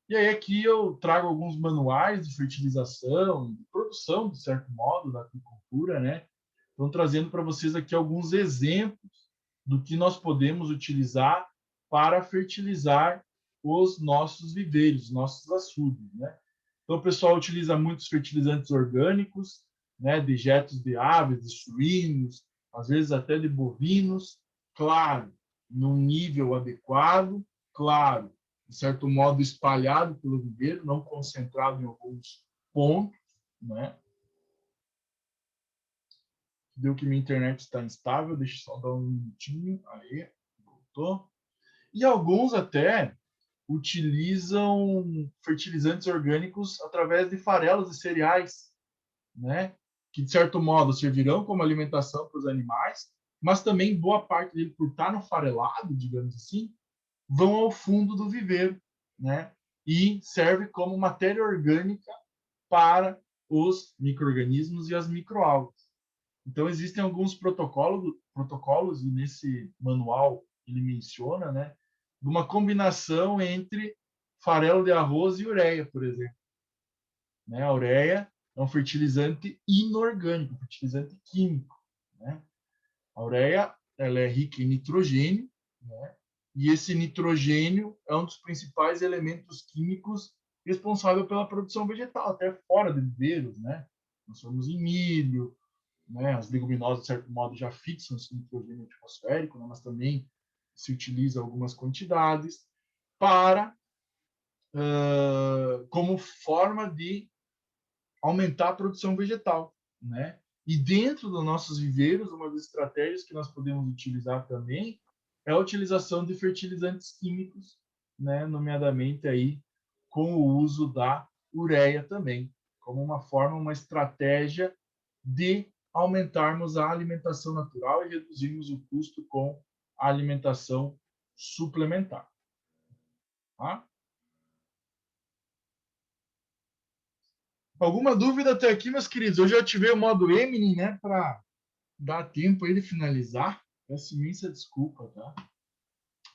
E aí aqui eu trago alguns manuais de fertilização, de produção, de certo modo, da agricultura, né? Então, trazendo para vocês aqui alguns exemplos do que nós podemos utilizar para fertilizar os nossos viveiros, nossos açudes, né? Então, o pessoal utiliza muitos fertilizantes orgânicos, né? Dejetos de aves, de suínos, às vezes até de bovinos, claro, num nível adequado, claro, de certo modo espalhado pelo viveiro, não concentrado em alguns pontos, né? Deu que minha internet está instável, deixa eu só dar um minutinho. Aí, voltou. E alguns até utilizam fertilizantes orgânicos através de farelos de cereais, né? Que de certo modo servirão como alimentação para os animais, mas também boa parte dele, por estar no farelado, digamos assim, vão ao fundo do viveiro, né? E serve como matéria orgânica para os micro-organismos e as microalgas. Então, existem alguns protocolos, e nesse manual ele menciona, né, de uma combinação entre farelo de arroz e ureia, por exemplo. Né? A ureia é um fertilizante inorgânico, fertilizante químico. Né? A ureia ela é rica em nitrogênio, né? E esse nitrogênio é um dos principais elementos químicos responsável pela produção vegetal, até fora de viveiros, né? Nós somos em milho, né? As leguminosas, de certo modo, já fixam esse nitrogênio atmosférico, né? Mas também se utiliza algumas quantidades para como forma de aumentar a produção vegetal, né? E dentro dos nossos viveiros, uma das estratégias que nós podemos utilizar também é a utilização de fertilizantes químicos, né? Nomeadamente aí com o uso da ureia também, como uma forma, uma estratégia de aumentarmos a alimentação natural e reduzirmos o custo com a alimentação suplementar. Tá? Alguma dúvida até aqui, meus queridos? Eu já ativei o modo Eminem, né, para dar tempo aí de finalizar. Peço imensa desculpa, tá?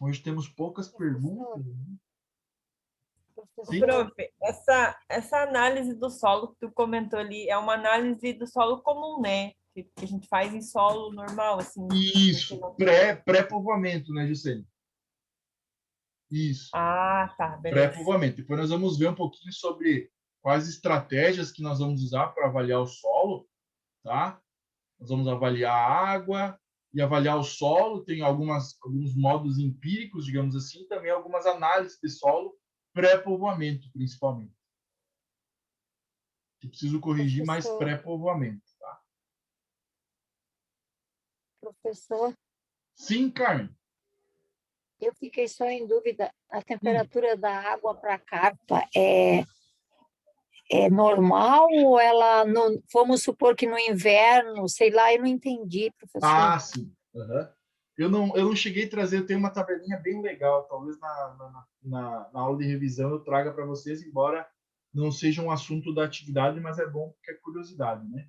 Hoje temos poucas perguntas. Né? Sim? Prof, essa análise do solo que tu comentou ali é uma análise do solo comum, né? Que a gente faz em solo normal, assim. Isso, pré-povoamento, né, Juscelino? Isso, Ah, tá, beleza. pré-povoamento. Depois nós vamos ver um pouquinho sobre quais estratégias que nós vamos usar para avaliar o solo, tá? Nós vamos avaliar a água e avaliar o solo. Tem alguns modos empíricos, digamos assim, também algumas análises de solo pré-povoamento, principalmente. Eu preciso corrigir mais pré-povoamento. Tá? Professor, Sim, Carmen. eu fiquei só em dúvida. A temperatura da água para a carpa é normal ou ela, não, vamos supor que no inverno, sei lá, eu não entendi, professor. Ah, sim. Uhum. Eu não cheguei a trazer, eu tenho uma tabelinha bem legal, talvez na aula de revisão eu traga para vocês, embora não seja um assunto da atividade, mas é bom porque é curiosidade, né?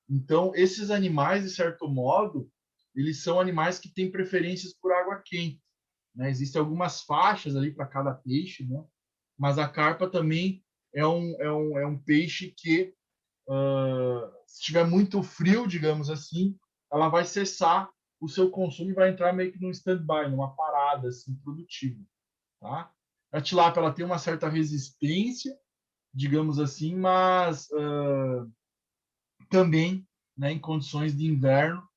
Então, esses animais, de certo modo, eles são animais que têm preferências por água quente. Né? Existem algumas faixas ali para cada peixe, né? Mas a carpa também é um peixe que, se tiver muito frio, digamos assim, ela vai cessar o seu consumo e vai entrar meio que num stand-by, numa parada assim, produtiva. Tá? A tilápia ela tem uma certa resistência, digamos assim, mas também, né, em condições de inverno,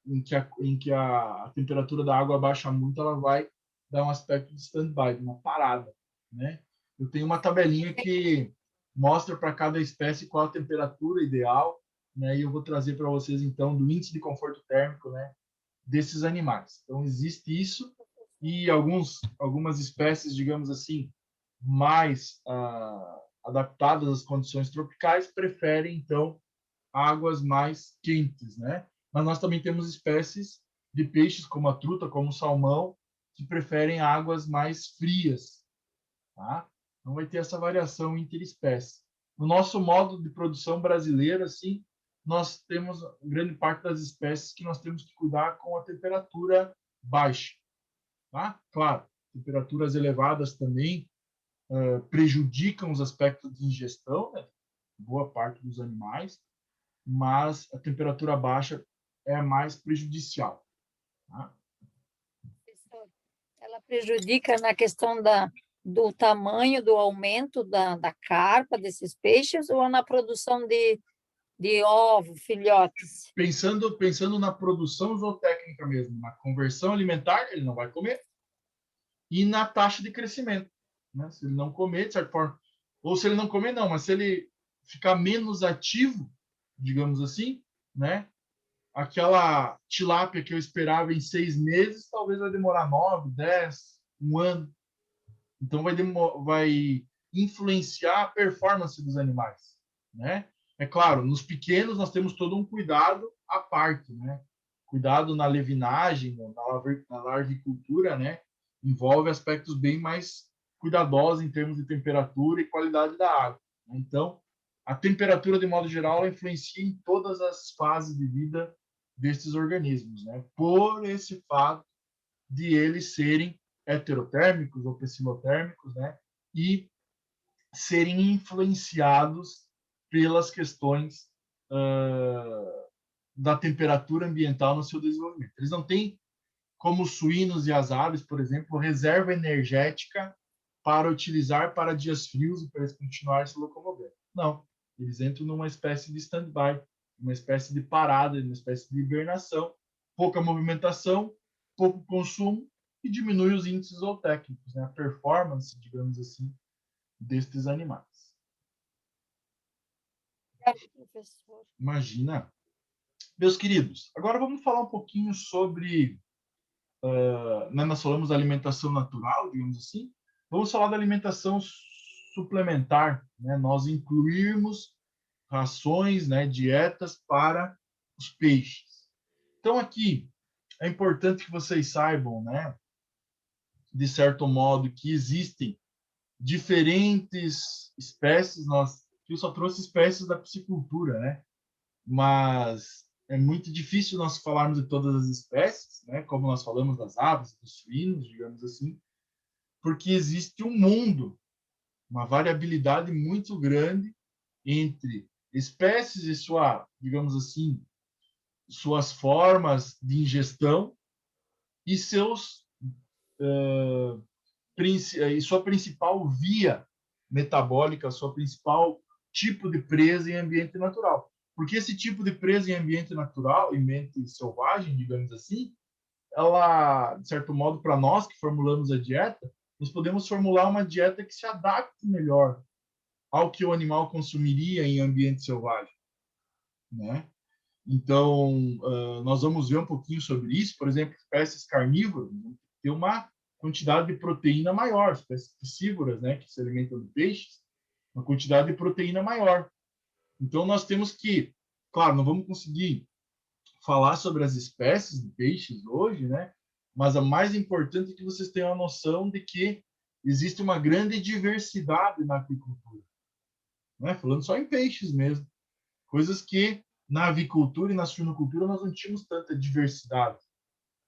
em que a temperatura da água baixa muito, ela vai dar um aspecto de stand-by, uma parada. Né? Eu tenho uma tabelinha que mostra para cada espécie qual a temperatura ideal, né? E eu vou trazer para vocês, então, do índice de conforto térmico, né, desses animais. Então, existe isso, e algumas espécies, digamos assim, mais adaptadas às condições tropicais, preferem, então, águas mais quentes, né? Mas nós também temos espécies de peixes como a truta, como o salmão, que preferem águas mais frias, tá? Não vai ter essa variação interespécie. No nosso modo de produção brasileiro, assim, nós temos grande parte das espécies que nós temos que cuidar com a temperatura baixa, tá? Claro, temperaturas elevadas também prejudicam os aspectos de ingestão, né? Boa parte dos animais, mas a temperatura baixa é a mais prejudicial, tá? Ela prejudica na questão do tamanho, do aumento da carpa desses peixes ou na produção de ovo, filhotes? Pensando na produção zootécnica mesmo, na conversão alimentar, ele não vai comer, e na taxa de crescimento, né? Se ele não comer, de certa forma, ou se ele não comer, não, mas se ele ficar menos ativo, digamos assim, né? Aquela tilápia que eu esperava em 6 meses, talvez vai demorar 9, 10, um ano. Então vai influenciar a performance dos animais, né? É claro, nos pequenos nós temos todo um cuidado à parte, né? Cuidado na levinagem, na larvicultura, né? Envolve aspectos bem mais cuidadosos em termos de temperatura e qualidade da água. Então, a temperatura, de modo geral, ela influencia em todas as fases de vida destes organismos, né? Por esse fato de eles serem heterotérmicos ou psilotérmicos, né? E serem influenciados pelas questões da temperatura ambiental no seu desenvolvimento. Eles não têm, como os suínos e as aves, por exemplo, reserva energética para utilizar para dias frios e para eles continuarem se locomovendo. Não, eles entram numa espécie de stand-by, uma espécie de parada, uma espécie de hibernação, pouca movimentação, pouco consumo e diminui os índices zootécnicos, né? A performance, digamos assim, destes animais. Professor. Imagina. Meus queridos, agora vamos falar um pouquinho sobre... né, nós falamos da alimentação natural, digamos assim. Vamos falar da alimentação suplementar, né? Nós incluirmos rações, né, dietas para os peixes. Então, aqui, é importante que vocês saibam, né, de certo modo, que existem diferentes espécies. Eu só trouxe espécies da piscicultura, né? Mas é muito difícil nós falarmos de todas as espécies, né? Como nós falamos das aves, dos suínos, digamos assim, porque existe um mundo, uma variabilidade muito grande entre espécies e digamos assim, suas formas de ingestão e e sua principal via metabólica, sua principal tipo de presa em ambiente natural. Porque esse tipo de presa em ambiente natural, em ambiente selvagem, digamos assim, ela, de certo modo, para nós que formulamos a dieta, nós podemos formular uma dieta que se adapte melhor ao que o animal consumiria em ambiente selvagem, né? Então, nós vamos ver um pouquinho sobre isso. Por exemplo, espécies carnívoras têm uma quantidade de proteína maior, espécies piscívoras, né, que se alimentam de peixes, uma quantidade de proteína maior. Então, nós temos que, claro, não vamos conseguir falar sobre as espécies de peixes hoje, né, mas a mais importante é que vocês tenham a noção de que existe uma grande diversidade na aquicultura, né, falando só em peixes mesmo, coisas que na avicultura e na suinocultura nós não tínhamos tanta diversidade.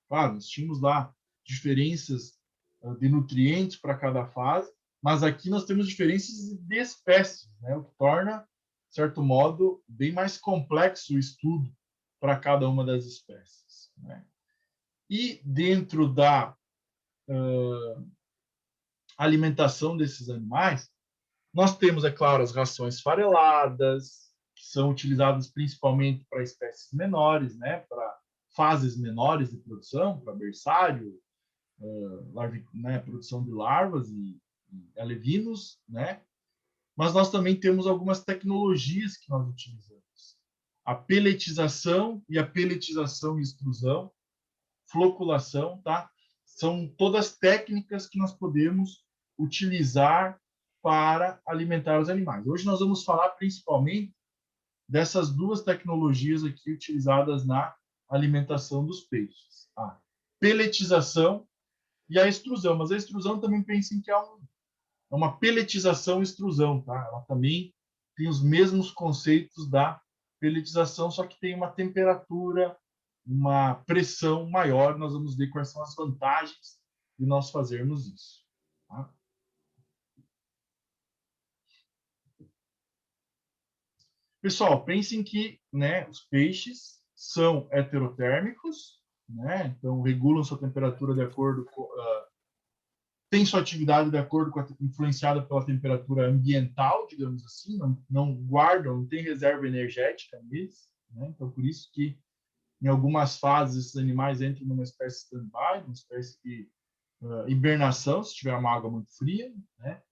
Claro, nós tínhamos lá diferenças de nutrientes para cada fase, mas aqui nós temos diferenças de espécies, né? O que torna, de certo modo, bem mais complexo o estudo para cada uma das espécies, né? E dentro da alimentação desses animais, nós temos, é claro, as rações fareladas, que são utilizadas principalmente para espécies menores, né? Para fases menores de produção, para berçário, né, produção de larvas e alevinos, né? Mas nós também temos algumas tecnologias que nós utilizamos. A pelletização e a pelletização e extrusão, floculação, tá? São todas técnicas que nós podemos utilizar para alimentar os animais. Hoje nós vamos falar principalmente dessas duas tecnologias aqui utilizadas na alimentação dos peixes? A peletização e a extrusão. Mas a extrusão também pensem que é uma peletização-extrusão, tá? Ela também tem os mesmos conceitos da peletização, só que tem uma temperatura, uma pressão maior. Nós vamos ver quais são as vantagens de nós fazermos isso. Tá? Pessoal, pensem que, né, os peixes são heterotérmicos, né? Então regulam sua temperatura de acordo com, tem sua atividade de acordo com influenciada pela temperatura ambiental, digamos assim, não guardam, não tem reserva energética neles, né? Então por isso que em algumas fases esses animais entram numa espécie de stand-by, numa espécie de hibernação, se tiver uma água muito fria, né?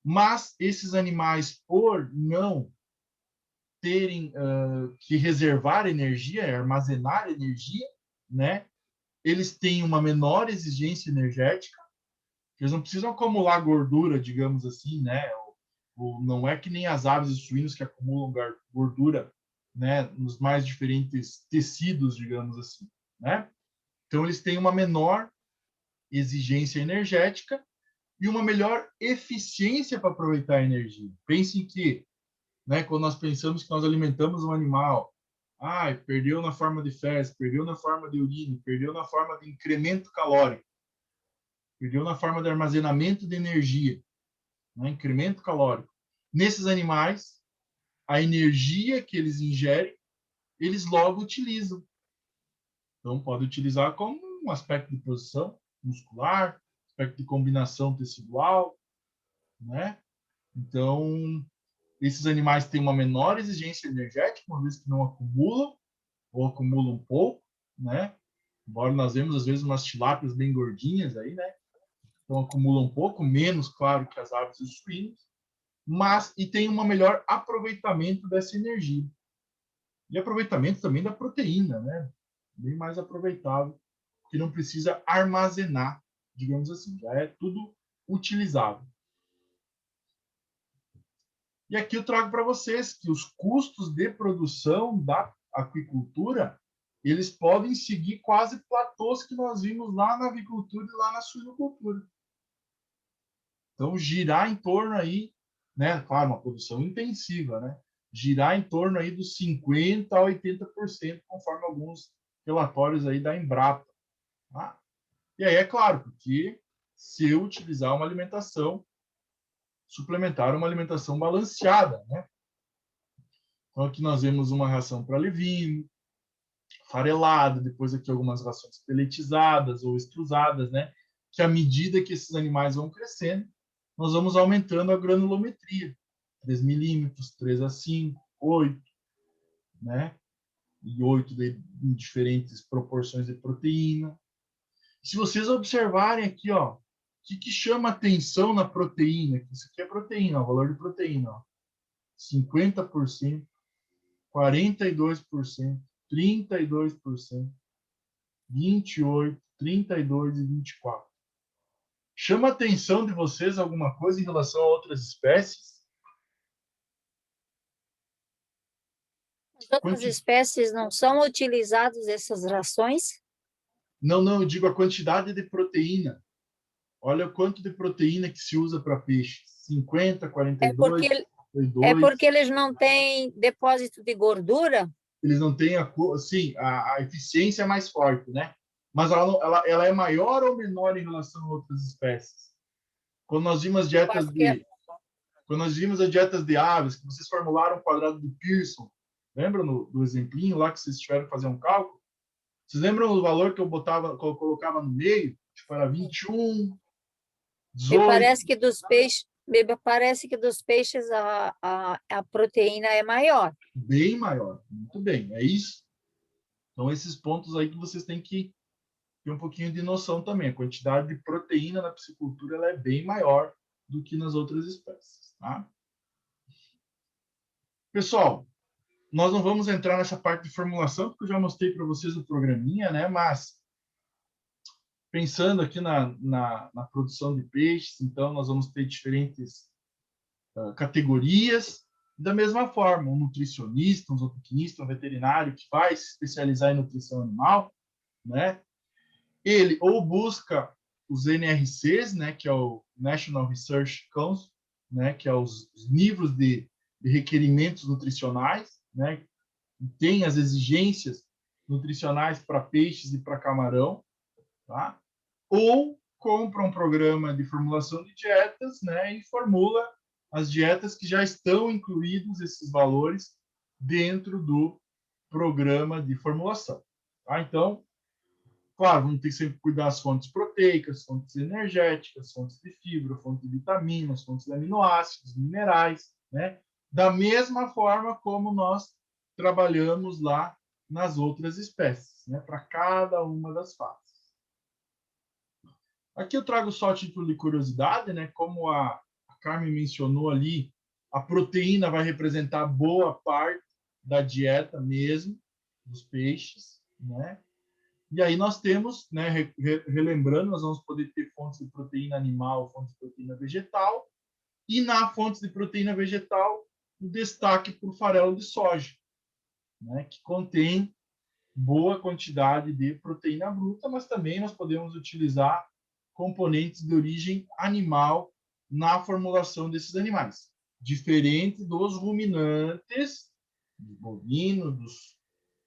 Mas esses animais, por não terem que reservar energia, armazenar energia, né? Eles têm uma menor exigência energética, eles não precisam acumular gordura, digamos assim, né? Não é que nem as aves e suínos que acumulam gordura, né? Nos mais diferentes tecidos, digamos assim, né? Então eles têm uma menor exigência energética e uma melhor eficiência para aproveitar a energia. Pensem que, né, quando nós pensamos que nós alimentamos um animal, perdeu na forma de fezes, perdeu na forma de urina, perdeu na forma de incremento calórico, perdeu na forma de armazenamento de energia, né, incremento calórico. Nesses animais, a energia que eles ingerem, eles logo utilizam. Então, pode utilizar como um aspecto de posição muscular, aspecto de combinação tecidual, né? Então, esses animais têm uma menor exigência energética, uma vez que não acumulam, ou acumulam pouco, né? Embora nós vemos, às vezes, umas tilápias bem gordinhas aí, né? Então, acumulam um pouco, menos, claro, que as aves e os suínos, e tem um melhor aproveitamento dessa energia. E aproveitamento também da proteína, né? Bem mais aproveitável, que não precisa armazenar, digamos assim, já é tudo utilizável. E aqui eu trago para vocês que os custos de produção da aquicultura, eles podem seguir quase platôs que nós vimos lá na avicultura e lá na suinocultura. Então, girar em torno aí, né, claro, uma produção intensiva, né? Girar em torno aí dos 50% a 80%, conforme alguns relatórios aí da Embrapa. Tá? E aí, é claro, porque se eu utilizar uma alimentação suplementar, uma alimentação balanceada, né? Então, aqui nós vemos uma ração para levino, farelada, depois aqui algumas rações peletizadas ou extrusadas, né? Que à medida que esses animais vão crescendo, nós vamos aumentando a granulometria. 3 milímetros, 3 a 5, 8, né? E 8 em diferentes proporções de proteína. Se vocês observarem aqui, ó, o que chama atenção na proteína? Isso aqui é proteína, o valor de proteína, ó. 50%, 42%, 32%, 28%, 32% e 24%. Chama a atenção de vocês alguma coisa em relação a outras espécies? As outras espécies não são utilizadas essas rações? Não, eu digo a quantidade de proteína. Olha o quanto de proteína que se usa para peixe. 50, 42, 32. É porque eles não têm depósito de gordura? Eles não têm a eficiência é mais forte, né? Mas ela é maior ou menor em relação a outras espécies? Quando nós vimos quando nós vimos as dietas de aves, que vocês formularam o quadrado de Pearson, lembra do exemplinho lá que vocês tiveram que fazer um cálculo? Vocês lembram do valor que eu colocava no meio? Tipo, era 21, 18. Me parece que dos peixes a proteína é maior. Bem maior, muito bem, é isso. Então, esses pontos aí que vocês têm que ter um pouquinho de noção também. A quantidade de proteína na piscicultura ela é bem maior do que nas outras espécies. Tá? Pessoal, nós não vamos entrar nessa parte de formulação, porque eu já mostrei para vocês o programinha, né? Mas, pensando aqui na produção de peixes, então, nós vamos ter diferentes categorias, Da mesma forma, um nutricionista, um zootecnista, um veterinário que vai se especializar em nutrição animal, né, ele ou busca os NRCs, né, que é o National Research Council, né, que é os livros de requerimentos nutricionais, né, tem as exigências nutricionais para peixes e para camarão, tá? Ou compra um programa de formulação de dietas, né, e formula as dietas que já estão incluídos esses valores dentro do programa de formulação. Tá? Então, claro, vamos ter que sempre cuidar das fontes proteicas, fontes energéticas, fontes de fibra, fontes de vitaminas, fontes de aminoácidos, minerais, né? Da mesma forma como nós trabalhamos lá nas outras espécies, né? Para cada uma das fases. Aqui eu trago só a título de curiosidade, né? Como a Carmen mencionou ali, a proteína vai representar boa parte da dieta mesmo dos peixes, né? E aí nós temos, né, relembrando, nós vamos poder ter fontes de proteína animal, fontes de proteína vegetal, e na fonte de proteína vegetal, o destaque por farelo de soja, né, que contém boa quantidade de proteína bruta, mas também nós podemos utilizar componentes de origem animal na formulação desses animais, diferente dos ruminantes, dos bovinos,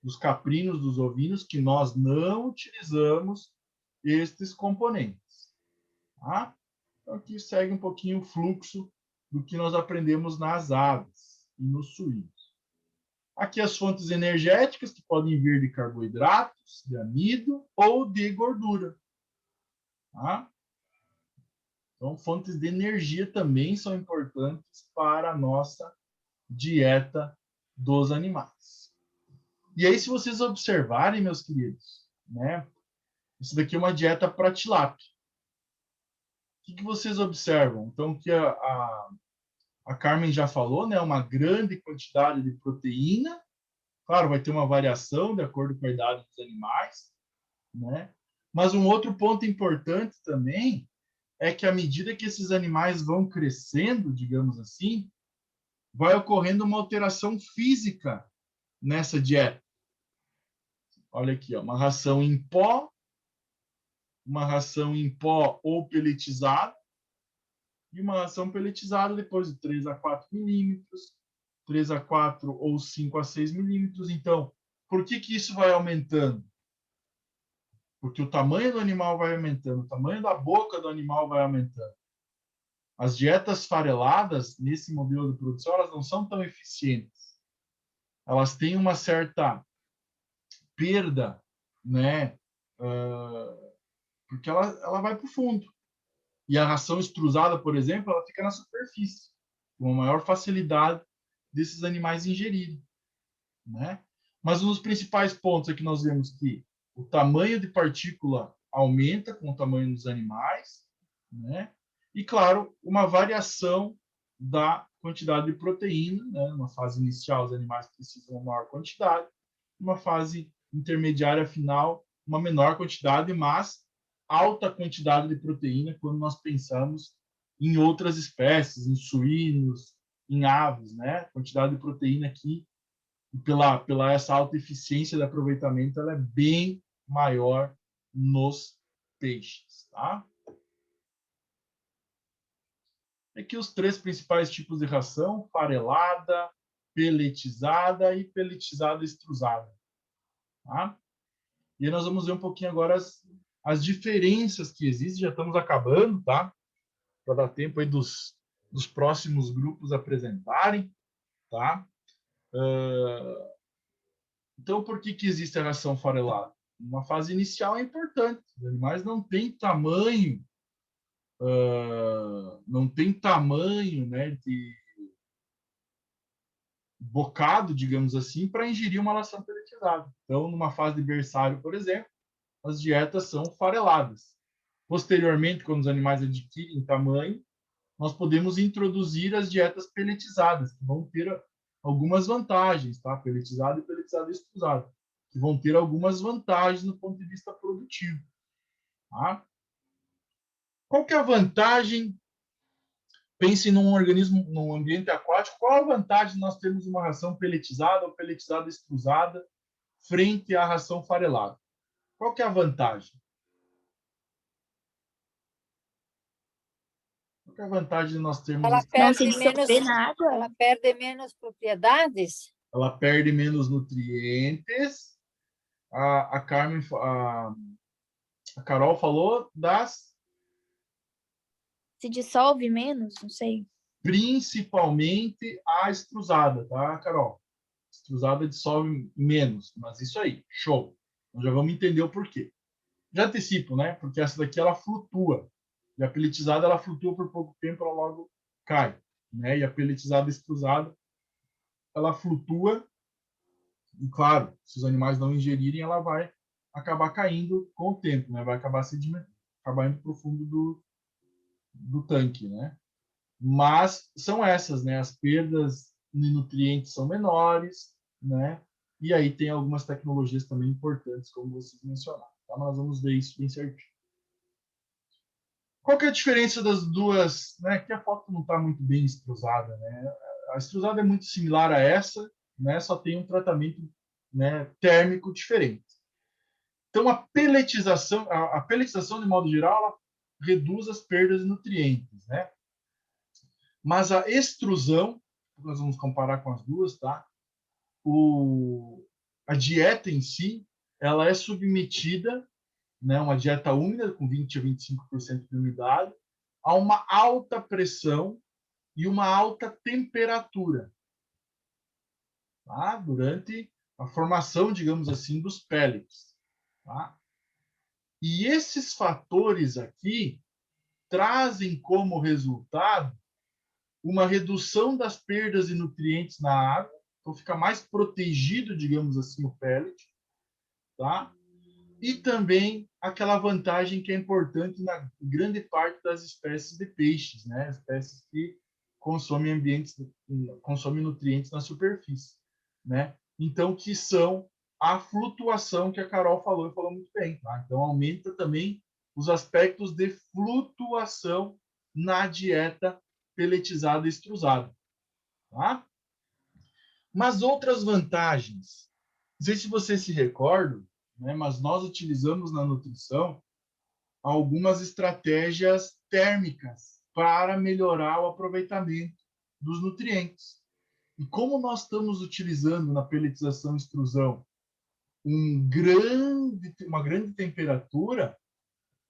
dos caprinos, dos ovinos, que nós não utilizamos estes componentes. Tá? Então, aqui segue um pouquinho o fluxo do que nós aprendemos nas aves e nos suínos. Aqui as fontes energéticas, que podem vir de carboidratos, de amido ou de gordura. Tá? Então, fontes de energia também são importantes para a nossa dieta dos animais. E aí, se vocês observarem, meus queridos, né, isso daqui é uma dieta para tilápia. O que vocês observam? Então, que a Carmen já falou, né, uma grande quantidade de proteína. Claro, vai ter uma variação de acordo com a idade dos animais, né? Mas um outro ponto importante também é que à medida que esses animais vão crescendo, digamos assim, vai ocorrendo uma alteração física nessa dieta. Olha aqui, ó, uma ração em pó ou peletizada, e uma ração peletizada depois de 3 a 4 milímetros, 3 a 4 ou 5 a 6 milímetros. Então, por que isso vai aumentando? Porque o tamanho do animal vai aumentando, o tamanho da boca do animal vai aumentando. As dietas fareladas, nesse modelo de produção, elas não são tão eficientes. Elas têm uma certa perda, né? Porque ela vai para o fundo. E a ração extrusada, por exemplo, ela fica na superfície, com uma maior facilidade desses animais ingerirem, né? Mas um dos principais pontos é que nós vemos que o tamanho de partícula aumenta com o tamanho dos animais, né? E, claro, uma variação da quantidade de proteína, né? Numa fase inicial, os animais precisam de uma maior quantidade, numa fase intermediária final, uma menor quantidade, mas alta quantidade de proteína quando nós pensamos em outras espécies, em suínos, em aves, né? A quantidade de proteína aqui, pela essa alta eficiência de aproveitamento, ela é bem maior nos peixes, tá? Aqui os 3 principais tipos de ração: farelada, peletizada e peletizada extrusada, tá? E nós vamos ver um pouquinho agora as diferenças que existem. Já estamos acabando, tá? Para dar tempo aí dos próximos grupos apresentarem, tá? Então, por que existe a ração farelada? Uma fase inicial é importante. Os animais não têm tamanho, né, de bocado, digamos assim, para ingerir uma ração peletizada. Então, numa fase de berçário, por exemplo, as dietas são fareladas. Posteriormente, quando os animais adquirem tamanho, nós podemos introduzir as dietas peletizadas, que vão ter algumas vantagens, tá? Peletizada e peletizada extrusada, que vão ter algumas vantagens no ponto de vista produtivo. Tá? Qual que é a vantagem pense num organismo, num ambiente aquático, qual a vantagem de nós termos uma ração peletizada ou peletizada extrusada frente à ração farelada? Qual que é a vantagem? Qual que é a vantagem de nós termos... Ela Não se perde menos, dissolver na água? ela perde menos propriedades? Ela perde menos nutrientes. A Carmen, a Carol falou das... Se dissolve menos? Não sei. Principalmente a extrusada, tá, Carol? Extrusada dissolve menos, mas isso aí, show. Então já vamos entender o porquê. Já antecipo, né? Porque essa daqui ela flutua. E a pelletizada ela flutua por pouco tempo, ela logo cai, né? E a pelletizada extrusada ela flutua e claro, se os animais não ingerirem, ela vai acabar caindo com o tempo, né? Vai acabar sedimentando, acabar indo para o fundo do tanque, né? Mas são essas, né? As perdas de nutrientes são menores, né? E aí tem algumas tecnologias também importantes, como vocês mencionaram. Tá? Mas nós vamos ver isso bem certinho. Qual que é a diferença das duas? Né? Que a foto não está muito bem extrusada, né? A extrusada é muito similar a essa, né? Só tem um tratamento, né, térmico diferente. Então a pelletização de modo geral, ela reduz as perdas de nutrientes, né? Mas a extrusão, nós vamos comparar com as duas, tá? A dieta em si, ela é submetida, né, uma dieta úmida, com 20 a 25% de umidade, a uma alta pressão e uma alta temperatura, tá? Durante a formação, digamos assim, dos pellets. Tá? E esses fatores aqui trazem como resultado uma redução das perdas de nutrientes na água, então fica mais protegido, digamos assim, o pellet, tá? E também aquela vantagem que é importante na grande parte das espécies de peixes, né? Espécies que consomem nutrientes na superfície, né? Então, que são a flutuação que a Carol falou e falou muito bem, tá? Então, aumenta também os aspectos de flutuação na dieta pelletizada e extrusada, tá? Mas outras vantagens, não sei se você se recorda, né, mas nós utilizamos na nutrição algumas estratégias térmicas para melhorar o aproveitamento dos nutrientes. E como nós estamos utilizando na pelletização e extrusão uma grande temperatura,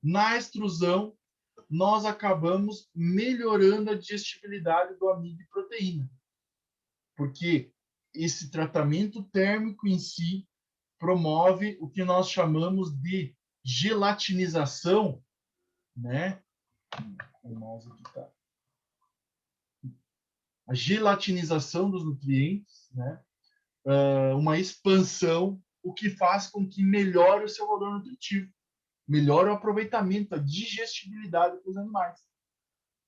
na extrusão nós acabamos melhorando a digestibilidade do amido e proteína. Porque esse tratamento térmico em si promove o que nós chamamos de gelatinização, né? A gelatinização dos nutrientes, né? Uma expansão, o que faz com que melhore o seu valor nutritivo, melhore o aproveitamento, a digestibilidade para os animais,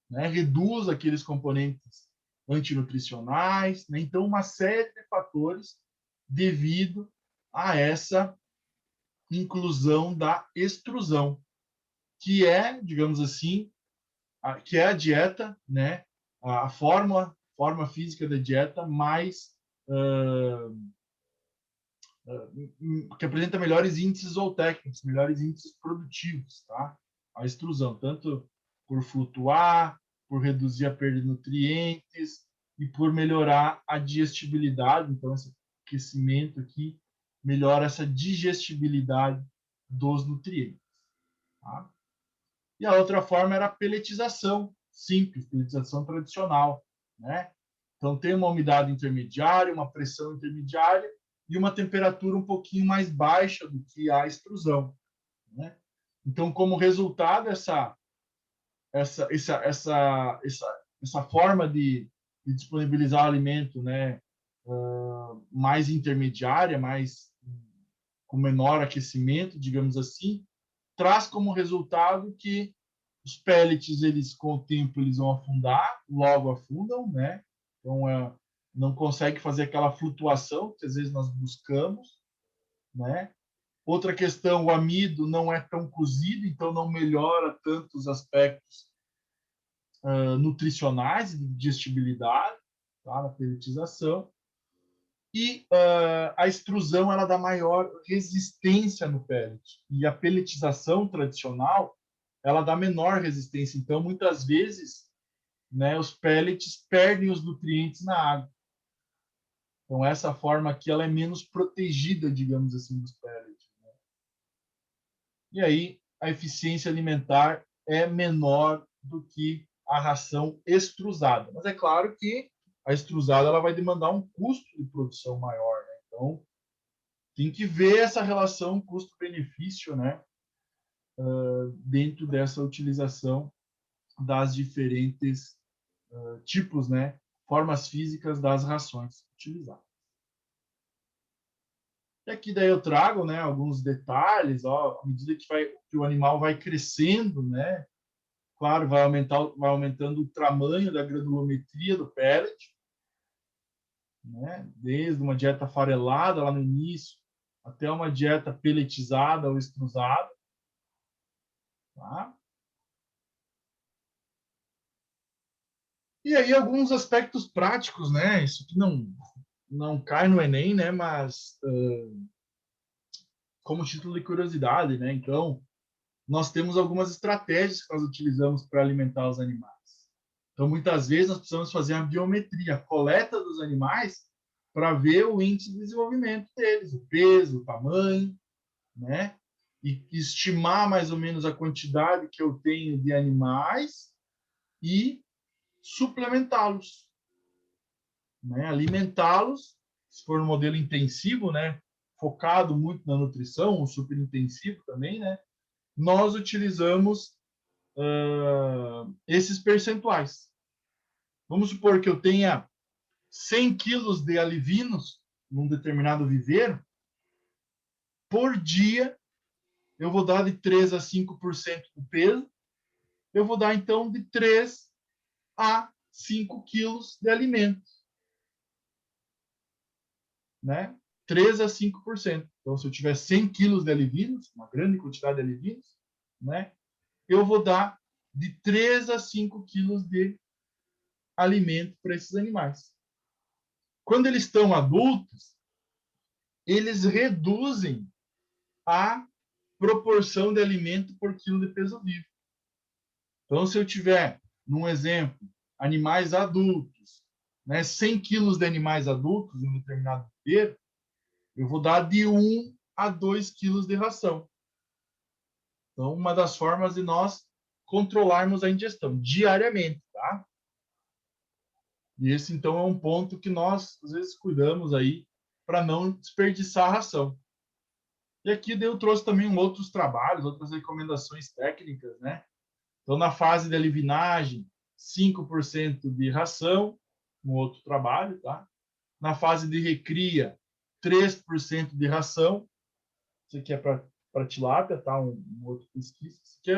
né? Reduz aqueles componentes antinutricionais, né? Então uma série de fatores devido a essa inclusão da extrusão, que é, digamos assim, que é a dieta, né? A forma física da dieta mais que apresenta melhores índices zootécnicos, melhores índices produtivos, tá? A extrusão, tanto por flutuar, por reduzir a perda de nutrientes e por melhorar a digestibilidade. Então, esse aquecimento aqui melhora essa digestibilidade dos nutrientes. Tá? E a outra forma era a pelletização simples, pelletização tradicional, né? Então, tem uma umidade intermediária, uma pressão intermediária e uma temperatura um pouquinho mais baixa do que a extrusão, né? Então, como resultado, essa forma de disponibilizar o alimento, né, mais intermediária, mais com menor aquecimento, digamos assim, traz como resultado que os pellets, eles com o tempo eles vão afundar, logo afundam, né? Então não consegue fazer aquela flutuação que às vezes nós buscamos, né? Outra questão, o amido não é tão cozido, então não melhora tanto os aspectos nutricionais de digestibilidade, tá? Na pelletização. E a extrusão ela dá maior resistência no pellet. E a pelletização tradicional ela dá menor resistência. Então, muitas vezes, né, os pellets perdem os nutrientes na água. Então, essa forma aqui ela é menos protegida, digamos assim, dos pellets. Né? E aí, a eficiência alimentar é menor do que a ração extrusada. Mas é claro que a extrusada ela vai demandar um custo de produção maior. Né? Então, tem que ver essa relação custo-benefício, né? Dentro dessa utilização das diferentes tipos, né? Formas físicas das rações utilizadas. E aqui daí eu trago, né, alguns detalhes, ó, à medida que o animal vai crescendo, né? Claro, vai aumentando o tamanho da granulometria do pellet, né? Desde uma dieta farelada lá no início até uma dieta pelletizada ou extrusada, tá? E aí alguns aspectos práticos, né? Isso aqui não cai no Enem, né? Mas como título de curiosidade, né? Então, nós temos algumas estratégias que nós utilizamos para alimentar os animais. Então, muitas vezes nós precisamos fazer a biometria, a coleta dos animais para ver o índice de desenvolvimento deles, o peso, o tamanho, né? E estimar mais ou menos a quantidade que eu tenho de animais e suplementá-los, né? Alimentá-los, se for um modelo intensivo, né? Focado muito na nutrição, um super intensivo também, né? Nós utilizamos esses percentuais. Vamos supor que eu tenha 100 quilos de alivinos num determinado viveiro, por dia eu vou dar de 3 a 5% do peso, eu vou dar então de 3 a 5 quilos de alimento. Né? 3 a 5%. Então, se eu tiver 100 quilos de alivinos, uma grande quantidade de alivinos, né? Eu vou dar de 3 a 5 quilos de alimento para esses animais. Quando eles estão adultos, eles reduzem a proporção de alimento por quilo de peso vivo. Então, se eu tiver, num exemplo, animais adultos, né, 100 quilos de animais adultos em um determinado viveiro, eu vou dar de 1 a 2 quilos de ração. Então, uma das formas de nós controlarmos a ingestão diariamente, tá? E esse, então, é um ponto que nós, às vezes, cuidamos aí para não desperdiçar a ração. E aqui eu trouxe também outros trabalhos, outras recomendações técnicas, né? Então, na fase de alivinagem, 5% de ração, um outro trabalho, tá? Na fase de recria, 3% de ração. Isso aqui é para tilápia, tá? Um outro pesquisa. Isso aqui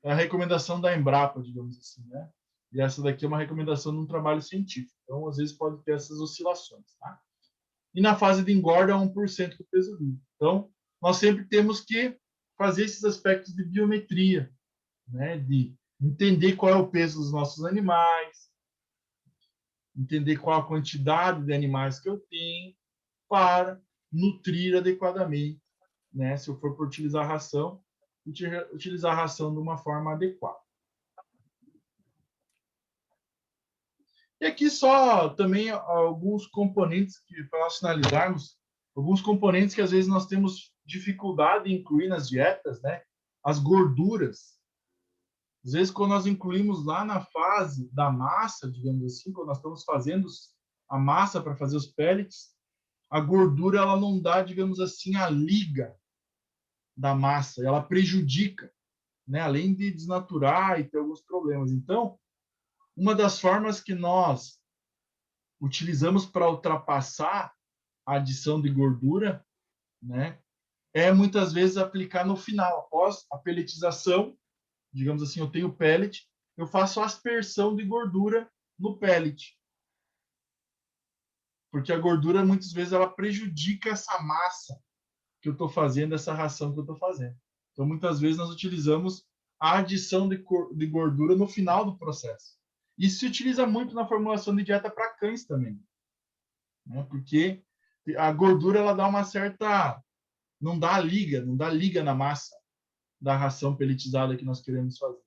é a recomendação da Embrapa, digamos assim, né? E essa daqui é uma recomendação de um trabalho científico. Então, às vezes, pode ter essas oscilações, tá? E na fase de engorda, 1% do peso vivo. Então, nós sempre temos que fazer esses aspectos de biometria, né? De entender qual é o peso dos nossos animais, entender qual a quantidade de animais que eu tenho para nutrir adequadamente, né? Se eu for para utilizar ração, utilizar a ração de uma forma adequada. E aqui só também alguns componentes que, para nós finalizarmos, alguns componentes que às vezes nós temos dificuldade em incluir nas dietas, né? As gorduras. Às vezes, quando nós incluímos lá na fase da massa, digamos assim, quando nós estamos fazendo a massa para fazer os pellets, a gordura ela não dá, digamos assim, a liga da massa, ela prejudica, né? Além de desnaturar e ter alguns problemas. Então, uma das formas que nós utilizamos para ultrapassar a adição de gordura, né, é muitas vezes aplicar no final, após a pelletização, digamos assim, eu tenho pellet, eu faço aspersão de gordura no pellet. Porque a gordura, muitas vezes, ela prejudica essa massa que eu estou fazendo, essa ração que eu estou fazendo. Então, muitas vezes, nós utilizamos a adição de gordura no final do processo. Isso se utiliza muito na formulação de dieta para cães também, né? Porque a gordura ela dá uma certa, não dá liga na massa da ração pelletizada que nós queremos fazer.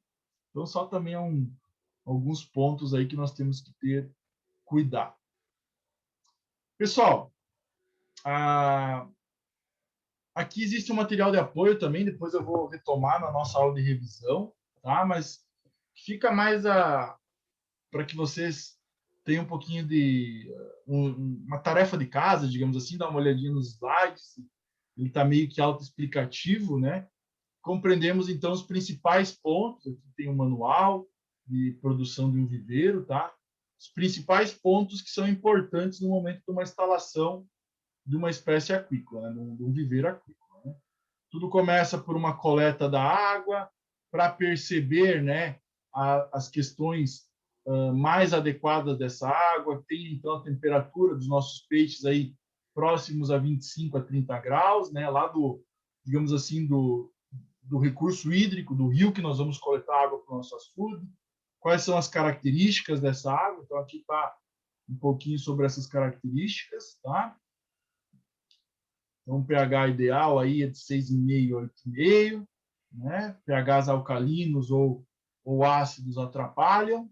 Então só também alguns pontos aí que nós temos que ter cuidado. Pessoal, aqui existe um material de apoio também, depois eu vou retomar na nossa aula de revisão, tá? Mas fica mais para que vocês tenham um pouquinho de uma tarefa de casa, digamos assim, dar uma olhadinha nos slides. Ele está meio que autoexplicativo, né? Compreendemos, então, os principais pontos. Aqui tem um manual de produção de um viveiro, tá? Os principais pontos que são importantes no momento de uma instalação de uma espécie aquícola, né? De um viveiro aquícola, né? Tudo começa por uma coleta da água, para perceber, né, as questões mais adequadas dessa água. Tem, então, a temperatura dos nossos peixes aí próximos a 25 a 30 graus, né? Lá digamos assim, do recurso hídrico, do rio que nós vamos coletar água para o nosso açude. Quais são as características dessa água? Então, aqui está um pouquinho sobre essas características, tá? Então, o pH ideal aí é de 6,5 a 8,5, né? pHs alcalinos ou ácidos atrapalham.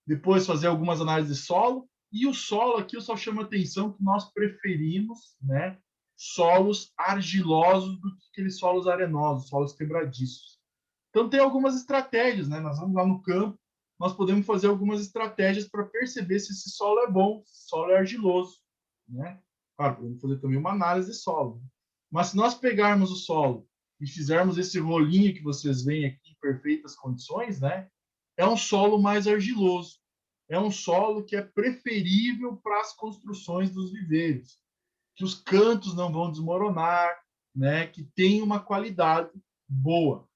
Depois, fazer algumas análises de solo. E o solo aqui, eu só chamo a atenção que nós preferimos, né, solos argilosos do que aqueles solos arenosos, solos quebradiços. Então, tem algumas estratégias, né? Nós vamos lá no campo, nós podemos fazer algumas estratégias para perceber se esse solo é bom, se esse solo é argiloso, né? Claro, podemos fazer também uma análise de solo. Mas se nós pegarmos o solo e fizermos esse rolinho que vocês veem aqui em perfeitas condições, né? É um solo mais argiloso. É um solo que é preferível para as construções dos viveiros, que os cantos não vão desmoronar, né? Que tem uma qualidade boa.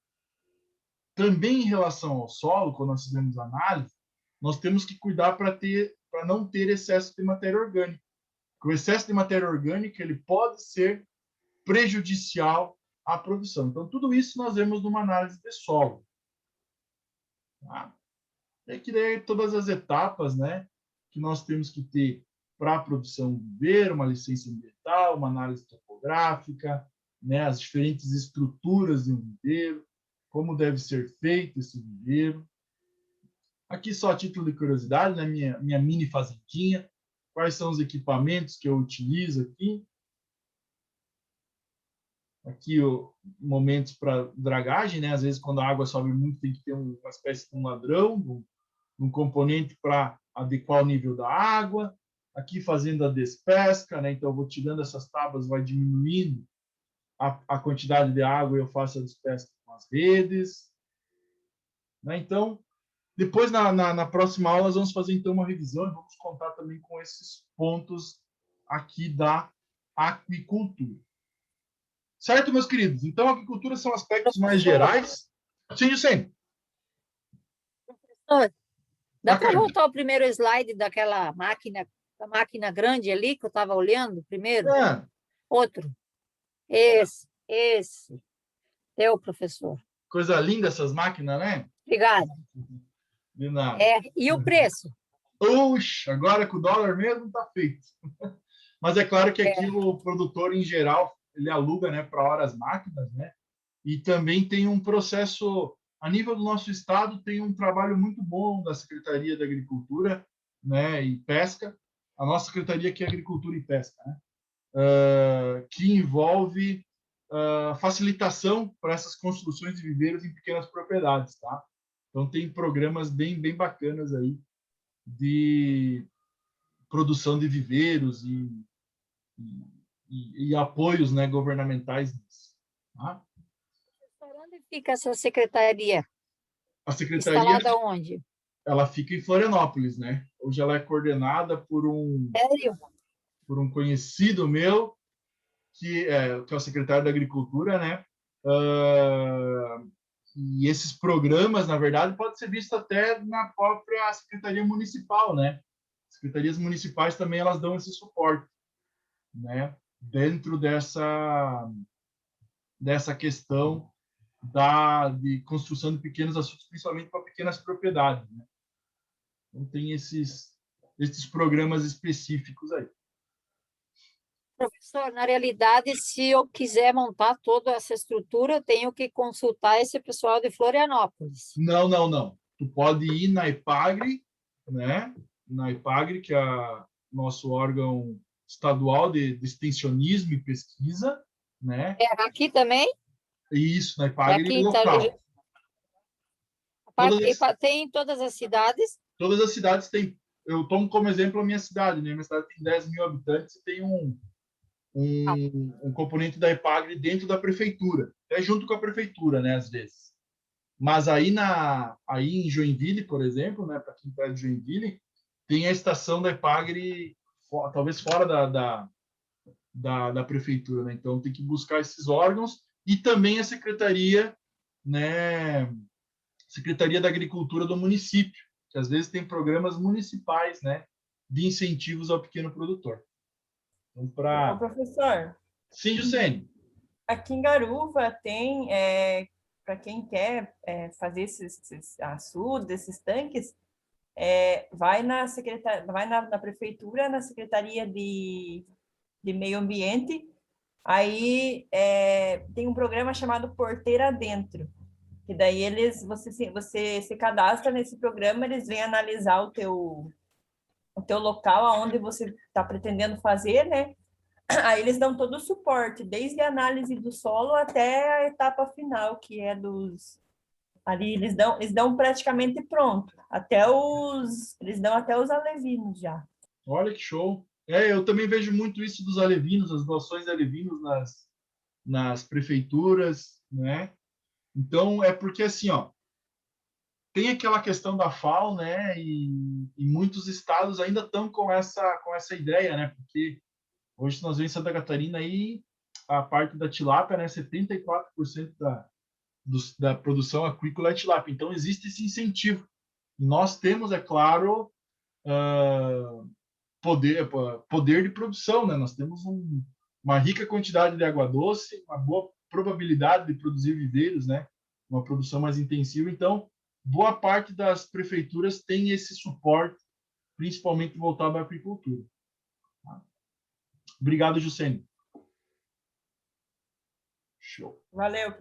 Também em relação ao solo, quando nós fizemos análise, nós temos que cuidar para não ter excesso de matéria orgânica. O excesso de matéria orgânica ele pode ser prejudicial à produção. Então, tudo isso nós vemos numa análise de solo. Tá? E aqui daí todas as etapas, né, que nós temos que ter para a produção do viveiro, uma licença ambiental, uma análise topográfica, né, as diferentes estruturas de um viveiro, como deve ser feito esse viveiro. Aqui só a título de curiosidade, né, minha mini fazendinha, quais são os equipamentos que eu utilizo aqui. Aqui momentos para dragagem, né? Às vezes quando a água sobe muito tem que ter uma espécie de um ladrão, um componente para adequar o nível da água. Aqui fazendo a despesca, né? Então eu vou tirando essas tábuas, vai diminuindo a quantidade de água e eu faço a despesca com as redes, né? Então depois na próxima aula nós vamos fazer então uma revisão e vamos contar também com esses pontos aqui da aquicultura. Certo, meus queridos? Então, a aquicultura são aspectos mais gerais. Sim, Juscelino. Dá para voltar ao primeiro slide daquela máquina, da máquina grande ali que eu estava olhando primeiro? Outro. Esse. Deu, professor. Coisa linda essas máquinas, né? Obrigada. De nada. E o preço? Oxe, agora com o dólar mesmo está feito. Mas é claro que aqui o produtor, em geral, ele aluga, né, para horas máquinas, né? E também tem um processo, a nível do nosso estado, tem um trabalho muito bom da Secretaria da Agricultura, né, e Pesca, a nossa Secretaria aqui é Agricultura e Pesca, né? Que envolve facilitação para essas construções de viveiros em pequenas propriedades, tá? Então tem programas bem bacanas aí de produção de viveiros e apoios, né, governamentais nisso. Tá? Onde fica essa secretaria? A secretaria instalada onde? Ela fica em Florianópolis, né? Hoje ela é coordenada por um conhecido meu que é o secretário da Agricultura, né? E esses programas, na verdade, podem ser vistos até na própria Secretaria Municipal, né? Secretarias municipais também elas dão esse suporte, né? Dentro dessa questão de construção de pequenos açudes, principalmente para pequenas propriedades, né? Então, tem esses programas específicos aí. Professor, na realidade, se eu quiser montar toda essa estrutura, eu tenho que consultar esse pessoal de Florianópolis. Não, não, não. Tu pode ir na Epagre, né? Na Epagre, que é nosso órgão estadual de extensionismo e pesquisa, né? É aqui também? Isso, na É Epagre aqui, local. tem em todas as cidades? Todas as cidades têm. Eu tomo como exemplo a minha cidade, né? Minha cidade tem 10 mil habitantes e tem um componente da Epagre dentro da prefeitura, até junto com a prefeitura, né? Às vezes. Mas aí em Joinville, por exemplo, né? Para quem está de Joinville, tem a estação da Epagre, talvez fora da prefeitura, né? Então tem que buscar esses órgãos e também a secretaria, né? Secretaria da Agricultura do município, que às vezes tem programas municipais, né, de incentivos ao pequeno produtor. Então, Ô, professor, Sim, Juscelino. aqui em Garuva tem, para quem quer fazer esses açudes, esses tanques, vai na prefeitura, na Secretaria de Meio Ambiente, aí tem um programa chamado Porteira Dentro, que daí você se cadastra nesse programa, eles vêm analisar o teu local, aonde você está pretendendo fazer, né? Aí eles dão todo o suporte, desde a análise do solo até a etapa final, que é dos... Ali eles dão praticamente pronto, eles dão até os alevinos já. Olha que show. Eu também vejo muito isso dos alevinos, as doações de alevinos nas prefeituras, né? Então, é porque assim, ó, tem aquela questão da FAO, né? E muitos estados ainda estão com essa ideia, né? Porque hoje nós vemos em Santa Catarina aí a parte da tilápia, né? 74% da produção aquícola é tilápia. Então existe esse incentivo. Nós temos, é claro, poder de produção, né? Nós temos uma rica quantidade de água doce, uma boa probabilidade de produzir viveiros, né? Uma produção mais intensiva. Então, boa parte das prefeituras tem esse suporte, principalmente voltado à agricultura. Obrigado, Juscelino. Show. Valeu.